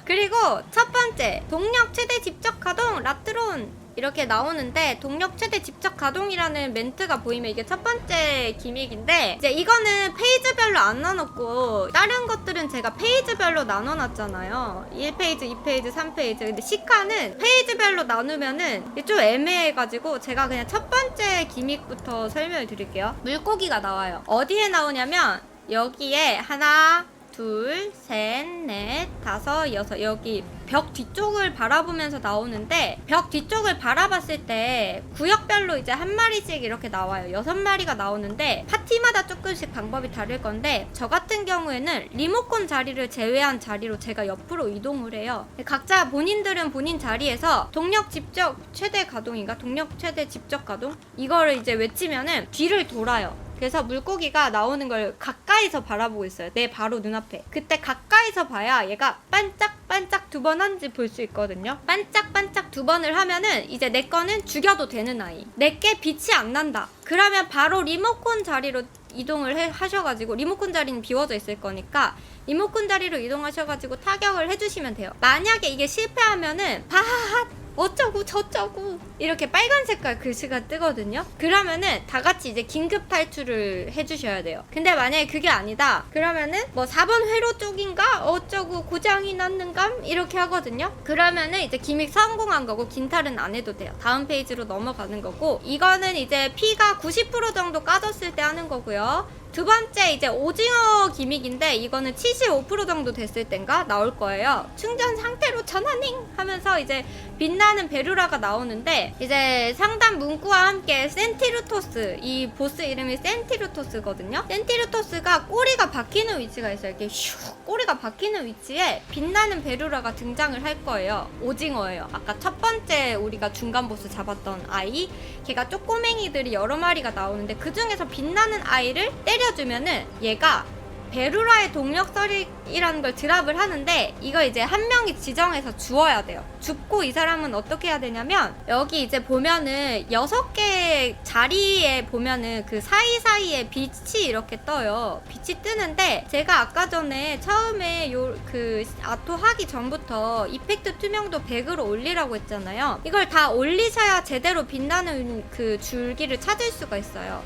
그리고 첫 번째, 동력 최대 직접 가동 라트론 이렇게 나오는데, 동력 최대 직접 가동이라는 멘트가 보이면 이게 첫 번째 기믹인데, 이제 이거는 페이지별로 안 나눴고 다른 것들은 제가 페이지별로 나눠놨잖아요. 1페이지, 2페이지, 3페이지. 근데 시카는 페이지별로 나누면은 좀 애매해가지고 제가 그냥 첫 번째 기믹부터 설명을 드릴게요. 물고기가 나와요. 어디에 나오냐면 여기에 하나, 둘, 셋, 넷, 다섯, 여섯, 여기 벽 뒤쪽을 바라보면서 나오는데, 벽 뒤쪽을 바라봤을 때 구역별로 이제 한 마리씩 이렇게 나와요. 6마리가 나오는데 파티마다 조금씩 방법이 다를 건데, 저 같은 경우에는 리모컨 자리를 제외한 자리로 제가 옆으로 이동을 해요. 각자 본인들은 본인 자리에서 동력 직접 최대 가동인가? 동력 최대 직접 가동? 이거를 이제 외치면은 뒤를 돌아요. 그래서 물고기가 나오는 걸 가까이서 바라보고 있어요. 내 바로 눈앞에. 그때 가까이서 봐야 얘가 반짝반짝 2번 한지 볼 수 있거든요. 반짝반짝 2번을 하면은 이제 내 거는 죽여도 되는 아이. 내게 빛이 안 난다. 그러면 바로 리모컨 자리로 이동을 하셔가지고, 리모컨 자리는 비워져 있을 거니까 리모컨 자리로 이동하셔가지고 타격을 해주시면 돼요. 만약에 이게 실패하면은 바하핫 어쩌고 저쩌고 이렇게 빨간 색깔 글씨가 뜨거든요. 그러면은 다 같이 이제 긴급 탈출을 해주셔야 돼요. 근데 만약에 그게 아니다 그러면은 뭐 4번 회로 쪽인가 어쩌고 고장이 났는감 이렇게 하거든요. 그러면은 이제 기믹 성공한 거고 긴탈은 안 해도 돼요. 다음 페이지로 넘어가는 거고, 이거는 이제 피가 90% 정도 까졌을 때 하는 거고요. 두 번째 이제 오징어 기믹인데, 이거는 75% 정도 됐을 땐가 나올 거예요. 충전 상태로 전환행 하면서 이제 빛나는 베루라가 나오는데, 이제 상단 문구와 함께 센티루토스, 이 보스 이름이 센티루토스거든요. 센티루토스가 꼬리가 박히는 위치가 있어요. 이렇게 슉 꼬리가 박히는 위치에 빛나는 베루라가 등장을 할 거예요. 오징어예요. 아까 첫 번째 우리가 중간 보스 잡았던 아이, 걔가 쪼꼬맹이들이 여러 마리가 나오는데 그 중에서 빛나는 아이를 때려주면은 얘가 베루라의 동력설이라는 걸 드랍을 하는데, 이거 이제 한 명이 지정해서 주어야 돼요. 죽고 이 사람은 어떻게 해야 되냐면, 여기 이제 보면은 6개 자리에 보면은 그 사이사이에 빛이 이렇게 떠요. 빛이 뜨는데, 제가 아까 전에 처음에 그 아토 하기 전부터 이펙트 투명도 100으로 올리라고 했잖아요. 이걸 다 올리셔야 제대로 빛나는 그 줄기를 찾을 수가 있어요.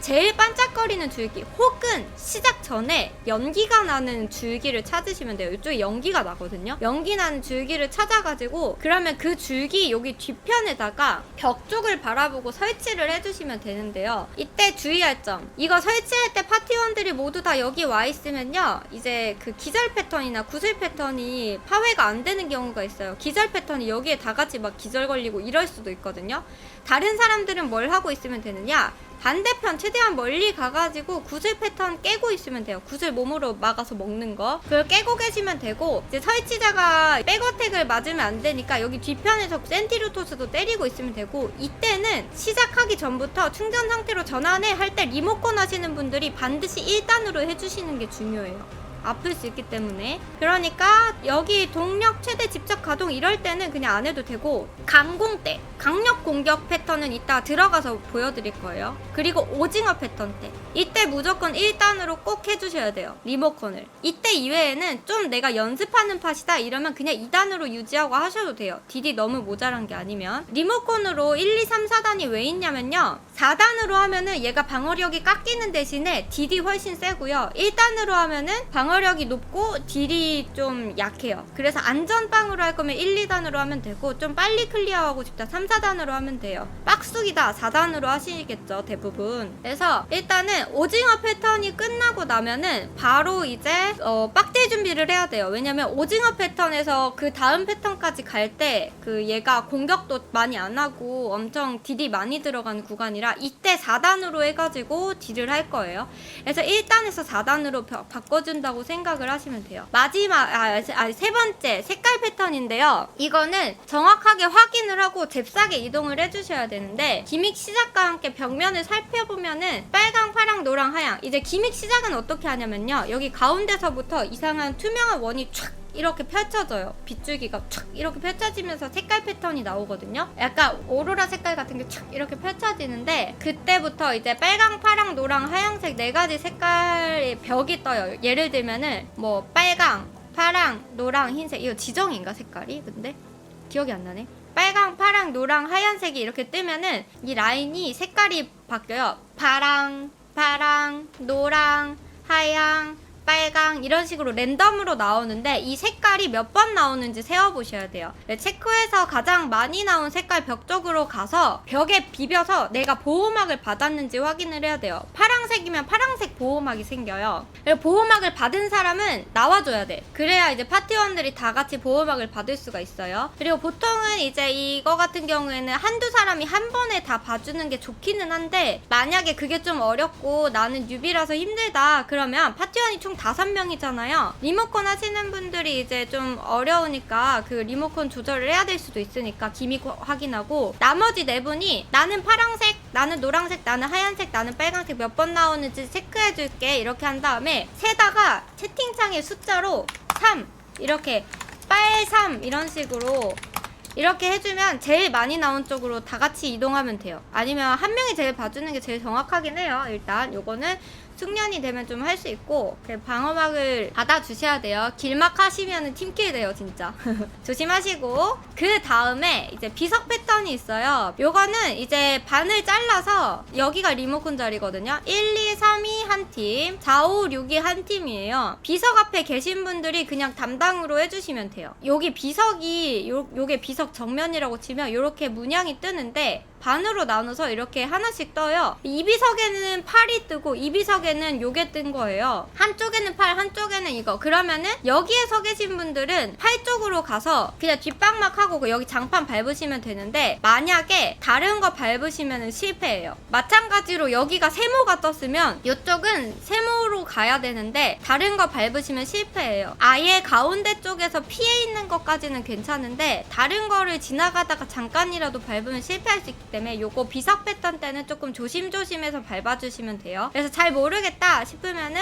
제일 반짝거리는 줄기, 혹은 시작 전에 연기가 나는 줄기를 찾으시면 돼요. 이쪽에 연기가 나거든요. 연기 나는 줄기를 찾아가지고, 그러면 그 줄기 여기 뒤편에다가 벽 쪽을 바라보고 설치를 해주시면 되는데요. 이때 주의할 점, 이거 설치할 때 파티원들이 모두 다 여기 와 있으면요, 이제 그 기절 패턴이나 구슬 패턴이 파괴가 안 되는 경우가 있어요. 기절 패턴이 여기에 다 같이 막 기절 걸리고 이럴 수도 있거든요. 다른 사람들은 뭘 하고 있으면 되느냐, 반대편 최대한 멀리 가가지고 구슬 패턴 깨고 있으면 돼요. 구슬 몸으로 막아서 먹는 거, 그걸 깨고 계시면 되고, 이제 설치자가 백어택을 맞으면 안 되니까 여기 뒤편에서 센티루토스도 때리고 있으면 되고, 이때는 시작하기 전부터 충전 상태로 전환해 할 때 리모컨 하시는 분들이 반드시 1단으로 해주시는 게 중요해요. 아플 수 있기 때문에. 그러니까 여기 동력 최대 직접 가동 이럴 때는 그냥 안 해도 되고, 강공 때 강력 공격 패턴은 이따 들어가서 보여드릴 거예요. 그리고 오징어 패턴 때 이때 무조건 1단으로 꼭 해주셔야 돼요, 리모컨을. 이때 이외에는 좀 내가 연습하는 팟이다 이러면 그냥 2단으로 유지하고 하셔도 돼요. 딜이 너무 모자란 게 아니면. 리모컨으로 1, 2, 3, 4단이 왜 있냐면요, 4단으로 하면은 얘가 방어력이 깎이는 대신에 딜이 훨씬 세고요, 1단으로 하면은 방어력이 높고 딜이 좀 약해요. 그래서 안전빵으로 할 거면 1, 2단으로 하면 되고, 좀 빨리 클리어하고 싶다 3, 4단으로 하면 돼요. 빡숙이다 4단으로 하시겠죠 대부분. 그래서 일단은 오징어 패턴이 끝나고 나면은 바로 이제 빡딜 준비를 해야 돼요. 왜냐면 오징어 패턴에서 그 다음 패턴까지 갈 때 그 얘가 공격도 많이 안 하고 엄청 딜이 많이 들어가는 구간이라 이때 4단으로 해가지고 딜을 할 거예요. 그래서 1단에서 4단으로 바꿔준다고 생각을 하시면 돼요. 마지막 세 번째 색깔 패턴인데요. 이거는 정확하게 확인을 하고 잽싸게 이동을 해주셔야 되는데 기믹 시작과 함께 벽면을 살펴보면은 빨강, 파랑, 노랑, 하양. 이제 기믹 시작은 어떻게 하냐면요. 여기 가운데서부터 이상한 투명한 원이 촥 이렇게 펼쳐져요. 빗줄기가 촥 이렇게 펼쳐지면서 색깔 패턴이 나오거든요. 약간 오로라 색깔 같은 게 촥 이렇게 펼쳐지는데 그때부터 이제 빨강, 파랑, 노랑, 하양색 4가지 색깔의 벽이 떠요. 예를 들면은 뭐 빨강, 파랑, 노랑, 흰색. 이거 지정인가 색깔이? 근데 기억이 안 나네. 빨강, 파랑, 노랑, 하얀색이 이렇게 뜨면은 이 라인이 색깔이 바뀌어요. 파랑, 노랑, 하양, 빨강 이런 식으로 랜덤으로 나오는데 이 색깔이 몇 번 나오는지 세어보셔야 돼요. 체크해서 가장 많이 나온 색깔 벽 쪽으로 가서 벽에 비벼서 내가 보호막을 받았는지 확인을 해야 돼요. 파랑색이면 파랑색 보호막이 생겨요. 그리고 보호막을 받은 사람은 나와줘야 돼. 그래야 이제 파티원들이 다 같이 보호막을 받을 수가 있어요. 그리고 보통은 이제 이거 같은 경우에는 한두 사람이 한 번에 다 봐주는 게 좋기는 한데 만약에 그게 좀 어렵고 나는 뉴비라서 힘들다 그러면 파티원이 총 5명이잖아요. 리모컨 하시는 분들이 이제 좀 어려우니까 그 리모컨 조절을 해야 될 수도 있으니까 기믹 확인하고 나머지 4분이 나는 파랑색, 나는 노랑색, 나는 하얀색, 나는 빨간색 몇 번 나오는지 체크해줄게 이렇게 한 다음에 세다가 채팅창에 숫자로 3 이렇게 빨3 이런 식으로 이렇게 해주면 제일 많이 나온 쪽으로 다 같이 이동하면 돼요. 아니면 한 명이 제일 봐주는 게 제일 정확하긴 해요. 일단 요거는 숙련이 되면 좀 할 수 있고 방어막을 받아주셔야 돼요. 길막 하시면 팀킬 돼요 진짜. 조심하시고 그 다음에 이제 비석 패턴이 있어요. 요거는 이제 반을 잘라서 여기가 리모컨 자리거든요. 1, 2, 3이 한 팀, 4, 5, 6이 한 팀이에요. 비석 앞에 계신 분들이 그냥 담당으로 해주시면 돼요. 여기 비석이 요게 비석 정면이라고 치면 요렇게 문양이 뜨는데 반으로 나눠서 이렇게 하나씩 떠요. 이 비석에는 팔이 뜨고 이 비석에는 요게 뜬 거예요. 한쪽에는 팔, 한쪽에는 이거. 그러면은 여기에 서 계신 분들은 팔 쪽으로 가서 그냥 뒷방막 하고 여기 장판 밟으시면 되는데 만약에 다른 거 밟으시면 실패해요. 마찬가지로 여기가 세모가 떴으면 이쪽은 세모로 가야 되는데 다른 거 밟으시면 실패해요. 아예 가운데 쪽에서 피해 있는 것까지는 괜찮은데 다른 거를 지나가다가 잠깐이라도 밟으면 실패할 수 있기 때문에 요거 비석 패턴 때는 조금 조심조심해서 밟아주시면 돼요. 그래서 잘 모르겠다 싶으면은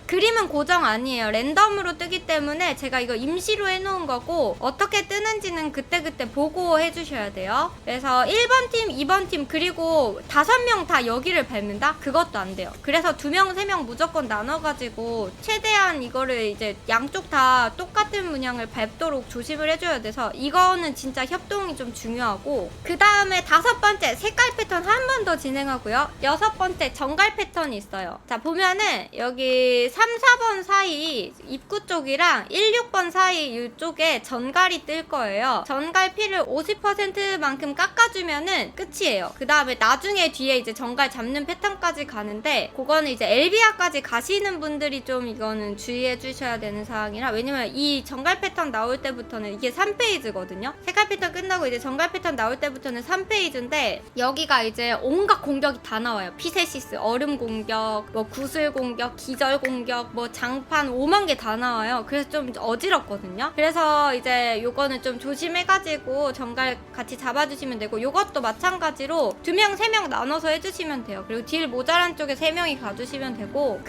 그림은 고정 아니에요. 랜덤으로 뜨기 때문에 제가 이거 임시로 해놓은 거고 어떻게 뜨는지는 그때그때 보고 해주셔야 돼요. 그래서 1번 팀, 2번 팀 그리고 5명 다 여기를 밟는다? 그것도 안 돼요. 그래서 2명, 3명 무조건 나눠가지고 최대한 이거를 이제 양쪽 다 똑같은 문양을 밟도록 조심을 해줘야 돼서 이거는 진짜 협동이 좀 중요하고 그 다음에 5번째 색깔 패턴 한 번 더 진행하고요. 6번째 정갈 패턴이 있어요. 자 보면은 여기 3, 4번 사이 입구 쪽이랑 1, 6번 사이 이쪽에 전갈이 뜰 거예요. 전갈 피를 50%만큼 깎아주면은 끝이에요. 그 다음에 나중에 뒤에 이제 전갈 잡는 패턴까지 가는데 그거는 이제 엘비아까지 가시는 분들이 좀 이거는 주의해 주셔야 되는 사항이라 왜냐면 이 전갈 패턴 나올 때부터는 이게 3페이지거든요. 색깔 패턴 끝나고 이제 전갈 패턴 나올 때부터는 3페이지인데 여기가 이제 온갖 공격이 다 나와요. 피세시스, 얼음 공격, 뭐 구슬 공격, 기절 공격, 뭐 장판 5만 개 다 나와요. 그래서 좀 어지럽거든요. 그래서 이제 요거는 좀 조심해가지고 정갈 같이 잡아주시면 되고 요것도 마찬가지로 2명, 3명 나눠서 해주시면 돼요. 그리고 딜 모자란 쪽에 3명이 가주시면 되고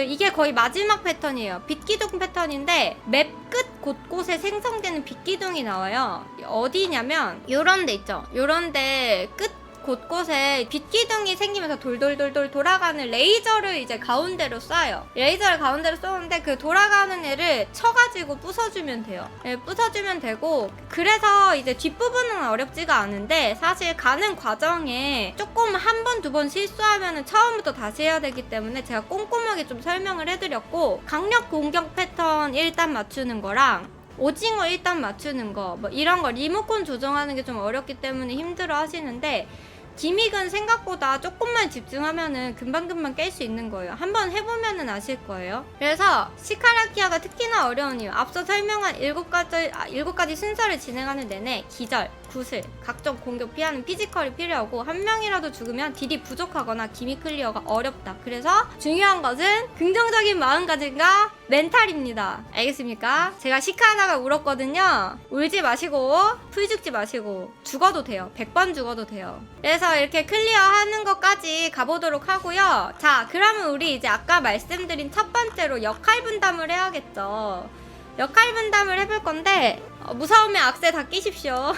이게 거의 마지막 패턴이에요. 빛기둥 패턴인데 맵 끝 곳곳에 생성되는 빛기둥이 나와요. 어디냐면 요런 데 있죠. 요런 데 끝 곳곳에 빛기둥이 생기면서 돌돌돌돌 돌아가는 레이저를 이제 가운데로 쏴요. 레이저를 가운데로 쏘는데 그 돌아가는 애를 쳐가지고 부숴주면 돼요. 부숴주면 되고 그래서 이제 뒷부분은 어렵지가 않은데 사실 가는 과정에 조금 한 번, 2번 실수하면 처음부터 다시 해야 되기 때문에 제가 꼼꼼하게 좀 설명을 해드렸고 강력 공격 패턴 일단 맞추는 거랑 오징어 일단 맞추는 거 뭐 이런 거 리모컨 조정하는 게 좀 어렵기 때문에 힘들어 하시는데 기믹은 생각보다 조금만 집중하면은 금방금방 깰 수 있는 거예요. 한번 해보면은 아실 거예요. 그래서 시카라키아가 특히나 어려운 이유, 앞서 설명한 7가지 순서를 진행하는 내내 기절, 구슬, 각종 공격 피하는 피지컬이 필요하고 한 명이라도 죽으면 딜이 부족하거나 기믹 클리어가 어렵다. 그래서 중요한 것은 긍정적인 마음가짐과 멘탈입니다. 알겠습니까? 제가 시카하다가 울었거든요. 울지 마시고 풀 죽지 마시고 죽어도 돼요. 100번 죽어도 돼요. 그래서 이렇게 클리어하는 것까지 가보도록 하고요. 자, 그러면 우리 이제 아까 말씀드린 첫 번째로 역할 분담을 해야겠죠. 역할 분담을 해볼 건데 무서우면 악세 다 끼십시오.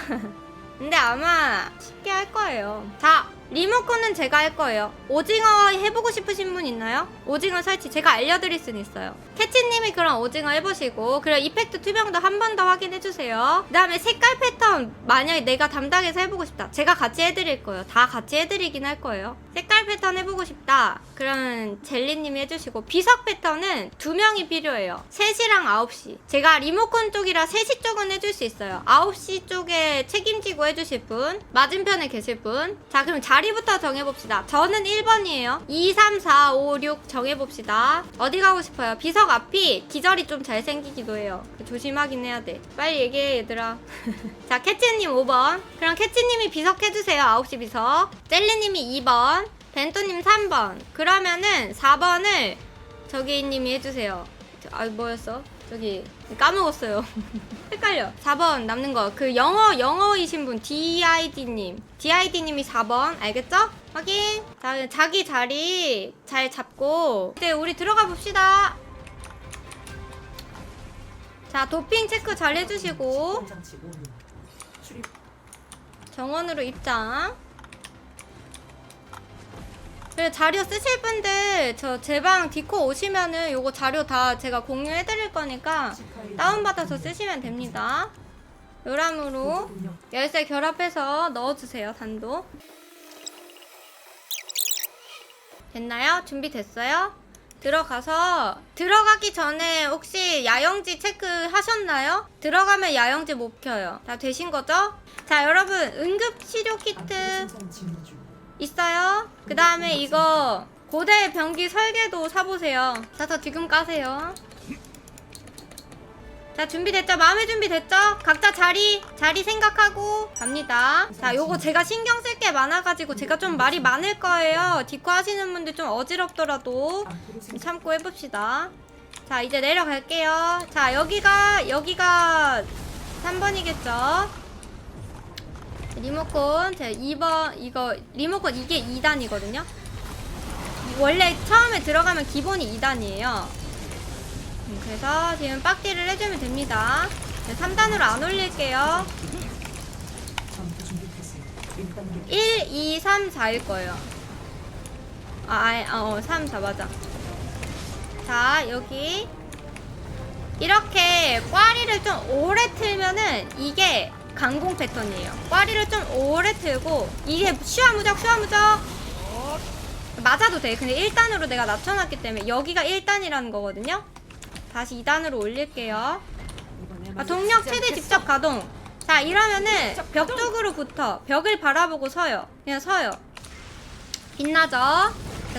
근데 아마 쉽게 할 거예요. 자, 리모컨은 제가 할 거예요. 오징어 해보고 싶으신 분 있나요? 오징어 설치 제가 알려드릴 수는 있어요. 캐치님이 그럼 오징어 해보시고, 그리고 이펙트 투명도 한 번 더 확인해주세요. 그 다음에 색깔 패턴 만약에 내가 담당해서 해보고 싶다, 제가 같이 해드릴 거예요. 다 같이 해드리긴 할 거예요. 색깔 패턴 해보고 싶다 그러면 젤리님이 해주시고, 비석 패턴은 2명이 필요해요. 3시랑 9시. 제가 리모컨 쪽이라 3시 쪽은 해줄 수 있어요. 9시 쪽에 책임지고 해주실 분, 맞은편에 계실 분. 자, 그럼 자리부터 정해봅시다. 저는 1번이에요 2, 3, 4, 5, 6 정해봅시다. 어디 가고 싶어요? 비석 앞이 기절이 좀 잘생기기도 해요. 조심하긴 해야 돼. 빨리 얘기해 얘들아. 자, 캐치님 5번. 그럼 캐치님이 비석 해주세요. 9시 비석. 젤리님이 2번, 벤토님 3번. 그러면은 4번을 저기님이 해주세요. 뭐였어? 저기 까먹었어요. 헷갈려. 4번 남는 거. 그 영어이신 분 DID님. DID님이 4번. 알겠죠? 확인. 자, 자기 자리 잘 잡고 이제 우리 들어가 봅시다. 자, 도핑 체크 잘 해주시고 정원으로 입장. 그래, 자료 쓰실 분들 저 제 방 디코 오시면은 요거 자료 다 제가 공유해드릴 거니까 다운받아서 쓰시면 됩니다. 요람으로 열쇠 결합해서 넣어주세요. 단도 됐나요? 준비됐어요? 들어가기 전에 혹시 야영지 체크하셨나요? 들어가면 야영지 못 켜요. 다 되신 거죠? 자, 여러분 응급치료 키트 있어요? 그 다음에 이거 고대 병기 설계도 사보세요. 다 지금 까세요. 자, 준비됐죠? 마음의 준비됐죠? 각자 자리 생각하고 갑니다. 자, 요거 제가 신경 쓸 게 많아가지고 제가 좀 말이 많을 거예요. 디코 하시는 분들 좀 어지럽더라도 참고 해봅시다. 자, 이제 내려갈게요. 자, 여기가 3번이겠죠? 리모컨 제 2번 이거 리모컨 이게 2단이거든요. 원래 처음에 들어가면 기본이 2단이에요. 그래서 지금 빡디를 해주면 됩니다. 3단으로 안 올릴게요. 1, 2, 3, 4일 거예요. 3, 4 맞아. 자, 여기 이렇게 꽈리를 좀 오래 틀면은 이게 강공 패턴이에요. 꽈리를 좀 오래 틀고 이게 슈아무적 맞아도 돼. 근데 1단으로 내가 낮춰놨기 때문에 여기가 1단이라는 거거든요. 다시 2단으로 올릴게요. 동력 최대 직접 가동. 자, 이러면은 벽 쪽으로 붙어. 벽을 바라보고 서요. 그냥 서요. 빛나죠? 자,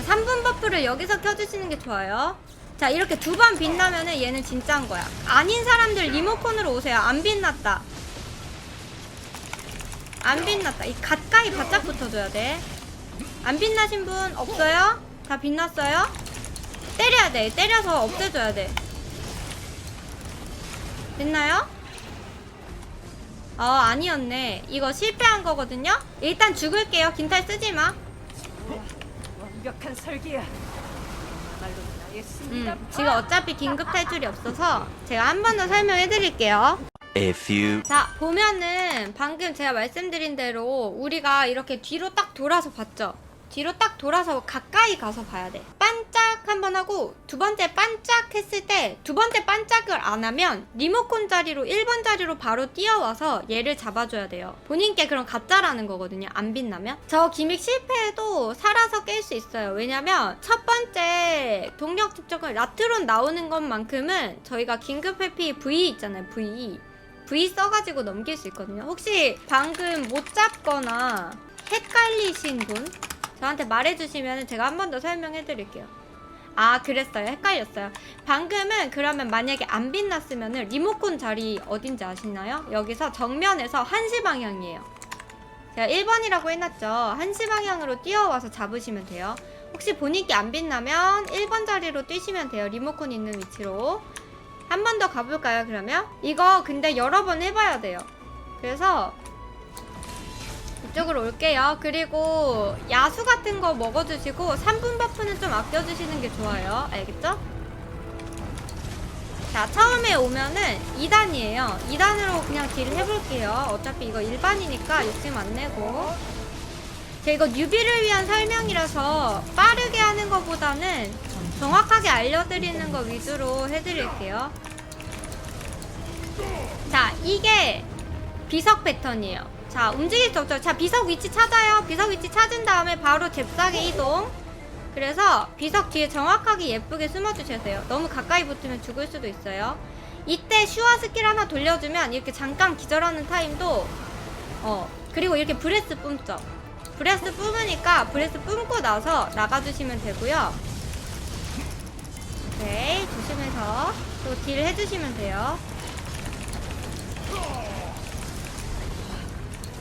3분 버프를 여기서 켜주시는 게 좋아요. 자, 이렇게 2번 빛나면은 얘는 진짜인 거야. 아닌 사람들 리모컨으로 오세요. 안 빛났다. 이 가까이 바짝 붙어줘야 돼. 안 빛나신 분 없어요? 다 빛났어요? 때려야 돼. 때려서 없애줘야 돼. 됐나요? 아니었네. 이거 실패한 거거든요? 일단 죽을게요. 긴탈 쓰지 마. 완벽한 설계야. 지금 어차피 긴급 탈출이 없어서 제가 한 번 더 설명해 드릴게요. A few. 자, 보면은 방금 제가 말씀드린 대로 우리가 이렇게 뒤로 딱 돌아서 봤죠? 뒤로 딱 돌아서 가까이 가서 봐야 돼. 반짝 반짝 한번 하고 두 번째 반짝 했을 때 두 번째 반짝을 안 하면 리모컨 자리로 1번 자리로 바로 뛰어와서 얘를 잡아줘야 돼요. 본인께 그럼 가짜라는 거거든요. 안 빛나면. 저 기믹 실패해도 살아서 깰 수 있어요. 왜냐면 첫 번째 동력 집중을 라트론 나오는 것만큼은 저희가 긴급 회피 V 있잖아요. V 써가지고 넘길 수 있거든요. 혹시 방금 못 잡거나 헷갈리신 분? 저한테 말해주시면 제가 한 번 더 설명해드릴게요. 아, 그랬어요. 헷갈렸어요. 방금은 그러면 만약에 안 빛났으면 리모컨 자리 어딘지 아시나요? 여기서 정면에서 1시 방향이에요. 제가 1번이라고 해놨죠. 1시 방향으로 뛰어와서 잡으시면 돼요. 혹시 본인께 안 빛나면 1번 자리로 뛰시면 돼요. 리모컨 있는 위치로. 한 번 더 가볼까요, 그러면? 이거 근데 여러 번 해봐야 돼요. 그래서 이쪽으로 올게요. 그리고 야수 같은 거 먹어주시고 3분 버프는 좀 아껴주시는 게 좋아요. 알겠죠? 자, 처음에 오면은 2단이에요. 2단으로 그냥 딜 해볼게요. 어차피 이거 일반이니까 욕심 안 내고. 제가 이거 뉴비를 위한 설명이라서 빠르게 하는 것보다는 정확하게 알려드리는 거 위주로 해드릴게요. 자, 이게 비석 패턴이에요. 자, 움직일 수 없죠. 자, 비석 위치 찾아요. 비석 위치 찾은 다음에 바로 잽싸게 이동. 그래서 비석 뒤에 정확하게 예쁘게 숨어주셔야 돼요. 너무 가까이 붙으면 죽을 수도 있어요. 이때 슈아 스킬 하나 돌려주면 이렇게 잠깐 기절하는 타임도 그리고 이렇게 브레스 뿜죠. 브레스 뿜으니까 브레스 뿜고 나서 나가주시면 되고요. 오케이, 조심해서 또 딜 해주시면 돼요.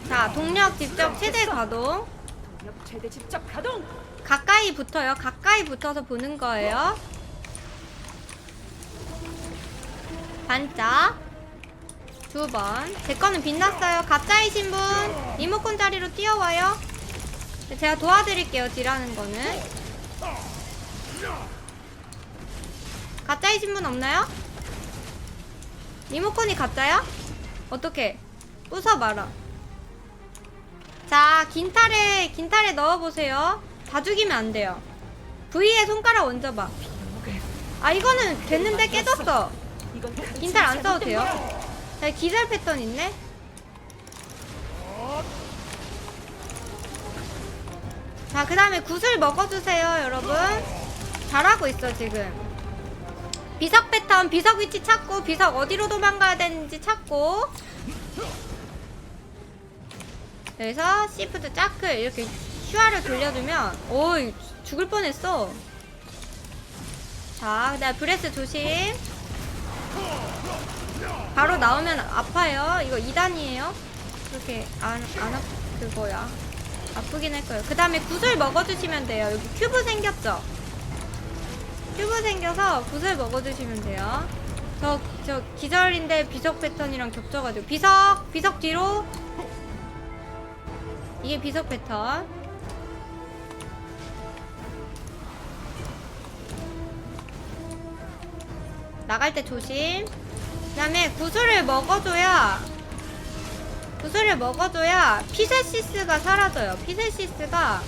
자, 동력 직접 최대 가동. 동력 최대 직접 가동. 가까이 붙어요. 가까이 붙어서 보는 거예요. 반짝. 2번. 제 거는 빛났어요. 가짜이신 분 리모컨 자리로 뛰어와요. 제가 도와드릴게요. 딜하는 거는. 가짜이신 분 없나요? 리모컨이 가짜야? 어떡해. 부숴봐라. 자, 긴탈에 넣어보세요. 다 죽이면 안 돼요. V에 손가락 얹어봐. 아, 이거는 됐는데 깨졌어. 긴탈 안 써도 돼요. 자, 기절 패턴 있네. 자, 그 다음에 굿을 먹어주세요, 여러분. 잘하고 있어, 지금. 비석 패턴, 비석 위치 찾고, 비석 어디로 도망가야 되는지 찾고. 그래서 시프트 짜클 이렇게 슈아를 돌려주면 오이 죽을 뻔했어. 자, 그다음 브레스 조심. 바로 나오면 아파요. 이거 2단이에요. 그렇게 안 그거야. 아프긴 할 거예요. 그 다음에 굿을 먹어주시면 돼요. 여기 큐브 생겼죠? 큐브 생겨서 굿을 먹어주시면 돼요. 저 기절인데 비석 패턴이랑 겹쳐가지고 비석 뒤로. 이게 비석 패턴. 나갈 때 조심. 그 다음에 구슬을 먹어줘야 피세시스가 사라져요. 피세시스가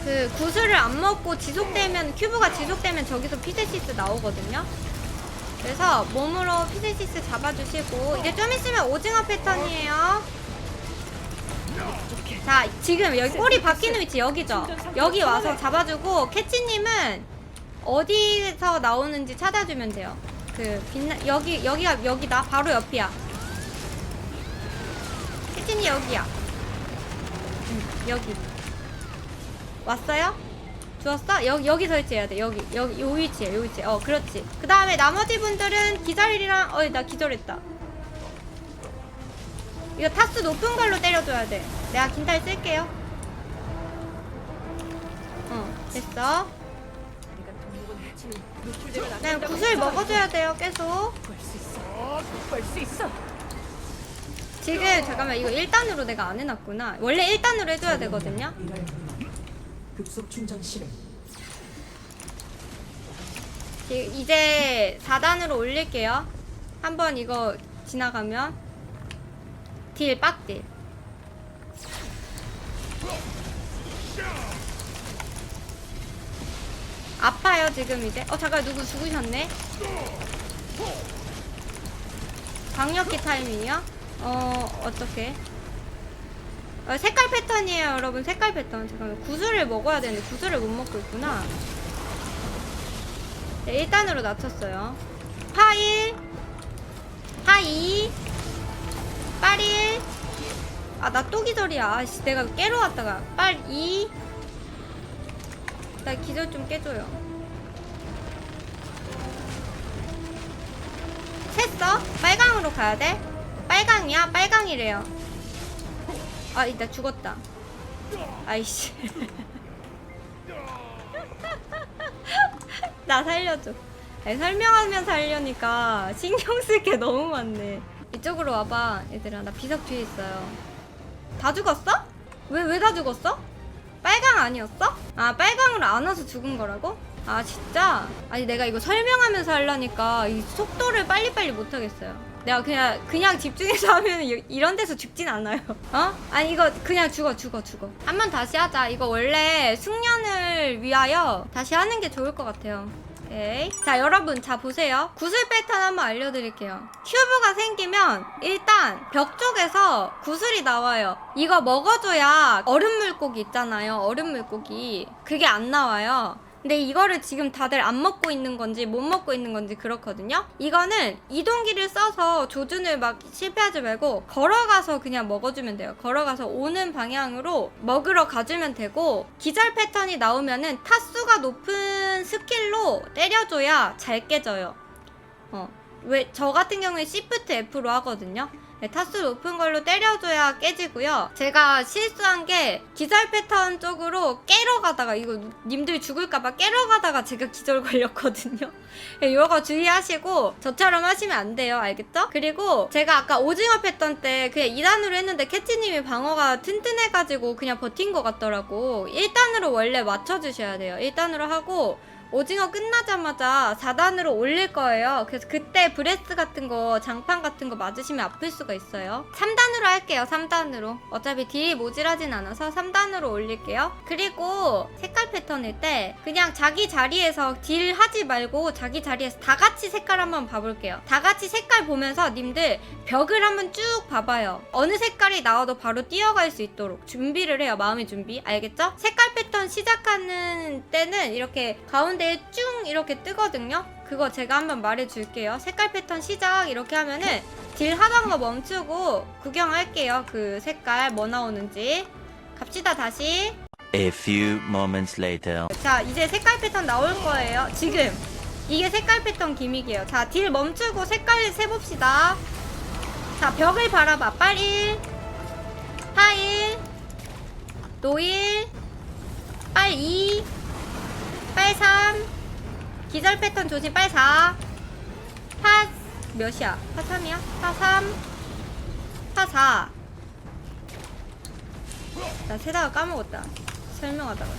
그 구슬을 안 먹고 지속되면, 큐브가 지속되면 저기서 피세시스 나오거든요. 그래서 몸으로 피세시스 잡아주시고. 이제 좀 있으면 오징어 패턴이에요. 자, 지금 여기 꼬리 바뀌는 위치 여기죠. 여기 와서 잡아주고, 캐치님은 어디서 나오는지 찾아주면 돼요. 그 여기다 바로 옆이야. 캐치님 여기야. 여기 왔어요? 주웠어? 여기 설치해야 돼. 여기 요 위치에. 그렇지. 그 다음에 나머지 분들은 기절이랑 나 기절했다. 이거 타수 높은 걸로 때려줘야 돼. 내가 긴탈 쓸게요. 됐어. 그냥 구슬 먹어줘야 돼요. 계속. 볼 수 있어. 지금 잠깐만, 이거 1단으로 내가 안 해놨구나. 원래 1단으로 해줘야 되거든요. 급속 충전 실행. 이제 4단으로 올릴게요. 한번 이거 지나가면 딜 빡딜. 아파요 지금 이제. 잠깐 누구 죽으셨네. 강력기 타이밍이요? 어떡해. 색깔 패턴이에요 여러분. 색깔 패턴. 잠깐만 구슬을 먹어야 되는데 구슬을 못 먹고 있구나. 네, 1단으로 낮췄어요. 파 1, 파 2, 빨 1. 아 나 또 기절이야. 아씨 내가 깨러 왔다가 빨 2. 나 기절 좀 깨줘요. 샜어? 빨강으로 가야 돼? 빨강이야? 빨강이래요. 아 이따 죽었다. 아이씨. 나 살려줘. 아니, 설명하면서 하려니까 신경 쓸 게 너무 많네. 이쪽으로 와봐 얘들아. 나 비석 뒤에 있어요. 다 죽었어? 왜 다 죽었어? 빨강 아니었어? 아 빨강으로 안 와서 죽은 거라고? 아 진짜? 아니 내가 이거 설명하면서 하려니까 이 속도를 빨리빨리 못하겠어요. 내가 그냥 집중해서 하면 이런 데서 죽진 않아요. 아니 이거 그냥 죽어. 한 번 다시 하자. 이거 원래 숙련을 위하여 다시 하는 게 좋을 것 같아요. 오케이. 자 여러분 자 보세요. 구슬 패턴 한번 알려드릴게요. 큐브가 생기면 일단 벽 쪽에서 구슬이 나와요. 이거 먹어줘야 얼음 물고기 있잖아요. 얼음 물고기 그게 안 나와요. 근데 이거를 지금 다들 안 먹고 있는 건지 못 먹고 있는 건지 그렇거든요. 이거는 이동기를 써서 조준을 막 실패하지 말고 걸어가서 그냥 먹어주면 돼요. 걸어가서 오는 방향으로 먹으러 가주면 되고, 기절 패턴이 나오면은 타수가 높은 스킬로 때려줘야 잘 깨져요. 왜 저 같은 경우에 Shift F로 하거든요. 네, 타수 높은 걸로 때려줘야 깨지고요. 제가 실수한 게 기절 패턴 쪽으로 깨러 가다가, 이거 님들 죽을까봐 깨러 가다가 제가 기절 걸렸거든요. 네, 이거 주의하시고 저처럼 하시면 안 돼요. 알겠죠? 그리고 제가 아까 오징어 패턴 때 그냥 2단으로 했는데 캐치님이 방어가 튼튼해가지고 그냥 버틴 것 같더라고. 1단으로 원래 맞춰주셔야 돼요. 1단으로 하고 오징어 끝나자마자 4단으로 올릴 거예요. 그래서 그때 브레스 같은 거, 장판 같은 거 맞으시면 아플 수가 있어요. 3단으로 할게요. 3단으로. 어차피 딜이 모질하진 않아서 3단으로 올릴게요. 그리고 색깔 패턴일 때 그냥 자기 자리에서 딜 하지 말고 자기 자리에서 다 같이 색깔 한번 봐볼게요. 다 같이 색깔 보면서 님들 벽을 한번 쭉 봐봐요. 어느 색깔이 나와도 바로 뛰어갈 수 있도록 준비를 해요. 마음의 준비. 알겠죠? 색깔 패턴 시작하는 때는 이렇게 가운데 쭉 이렇게 뜨거든요. 그거 제가 한번 말해줄게요. 색깔 패턴 시작 이렇게 하면은 딜 하던 거 멈추고 구경할게요. 그 색깔 뭐 나오는지. 갑시다 다시. A few moments later. 자 이제 색깔 패턴 나올 거예요. 지금 이게 색깔 패턴 기믹이에요. 자 딜 멈추고 색깔 세봅시다. 자 벽을 바라봐. 빨 1, 파 1, 노 1, 빨 2, 빨 3, 기절 패턴 조심. 빨 4, 파 몇이야? 파 3이야? 파 3, 파 4. 나 세다가 까먹었다. 설명하다가.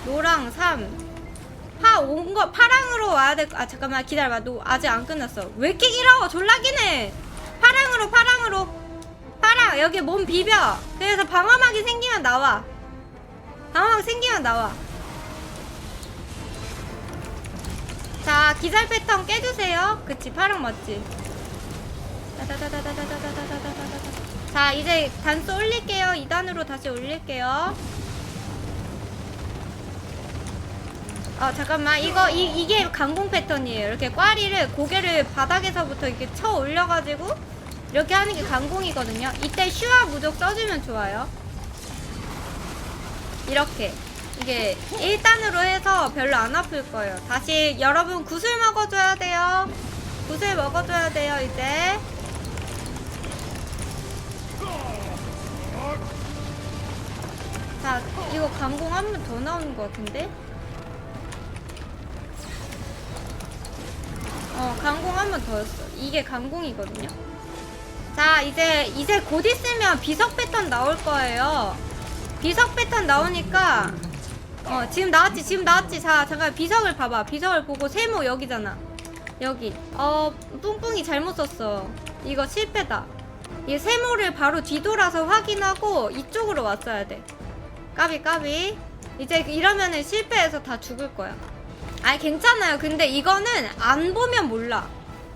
노랑 3, 파 온 거 파랑으로 와야 될 거. 아 잠깐만 기다려봐. 너 아직 안 끝났어. 왜 이렇게 길어? 졸라 기네. 파랑으로 파랑. 여기 몸 비벼. 그래서 방어막이 생기면 나와. 방어막 생기면 나와. 자 기절 패턴 깨주세요. 그치 파랑 맞지? 자 이제 단수 올릴게요. 2단으로 다시 올릴게요. 잠깐만 이게 강공 패턴이에요. 이렇게 꽈리를 고개를 바닥에서부터 이렇게 쳐 올려가지고 이렇게 하는 게 강공이거든요. 이때 슈아 무적 써주면 좋아요. 이렇게 이게 1단으로 해서 별로 안 아플 거예요. 다시 여러분 구슬 먹어줘야 돼요. 구슬 먹어줘야 돼요. 이제 자 이거 강공 한 번 더 나오는 것 같은데. 강공 한 번 더였어. 이게 강공이거든요. 자 이제 곧 있으면 비석 패턴 나올 거예요. 비석 패턴 나오니까 지금 나왔지. 자 잠깐 비석을 봐봐. 비석을 보고 세모 여기잖아. 여기 뿡뿡이 잘못 썼어. 이거 실패다. 이 세모를 바로 뒤돌아서 확인하고 이쪽으로 왔어야 돼. 까비. 이제 이러면은 실패해서 다 죽을 거야. 아니 괜찮아요. 근데 이거는 안 보면 몰라.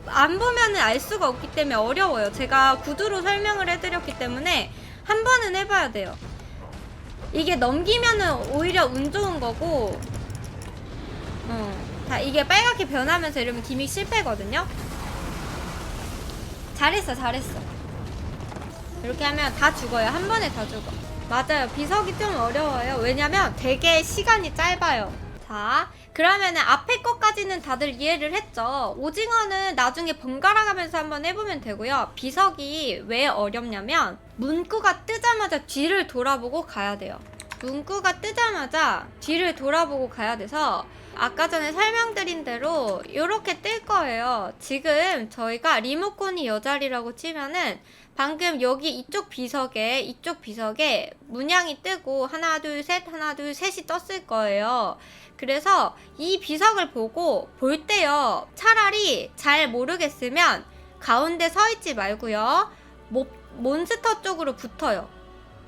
안 보면은 알 수가 없기 때문에 어려워요. 제가 구두로 설명을 해드렸기 때문에 한 번은 해봐야 돼요. 이게 넘기면은 오히려 운 좋은 거고, 다 이게 빨갛게 변하면서 이러면 기믹 실패거든요. 잘했어, 잘했어. 이렇게 하면 다 죽어요. 한 번에 다 죽어. 맞아요. 비석이 좀 어려워요. 왜냐면 되게 시간이 짧아요. 자, 그러면은 앞에 것까지는 다들 이해를 했죠? 오징어는 나중에 번갈아 가면서 한번 해보면 되고요. 비석이 왜 어렵냐면 문구가 뜨자마자 뒤를 돌아보고 가야 돼요. 문구가 뜨자마자 뒤를 돌아보고 가야 돼서 아까 전에 설명드린 대로 이렇게 뜰 거예요. 지금 저희가 리모컨이 여자리라고 치면은 방금 여기 이쪽 비석에 문양이 뜨고 하나 둘 셋 하나 둘 셋이 떴을 거예요. 그래서 이 비석을 보고 볼 때요, 차라리 잘 모르겠으면 가운데 서 있지 말고요, 몬스터 쪽으로 붙어요.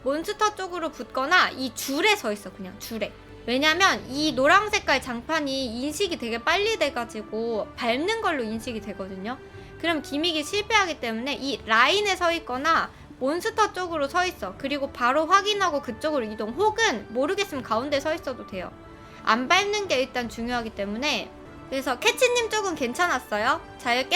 몬스터 쪽으로 붙거나 이 줄에 서 있어. 그냥 줄에. 왜냐면 이 노란 색깔 장판이 인식이 되게 빨리 돼가지고 밟는 걸로 인식이 되거든요. 그럼 기믹이 실패하기 때문에 이 라인에 서 있거나 몬스터 쪽으로 서 있어. 그리고 바로 확인하고 그쪽으로 이동, 혹은 모르겠으면 가운데 서 있어도 돼요. 안 밟는 게 일단 중요하기 때문에. 그래서 캐치님 쪽은 괜찮았어요? 잘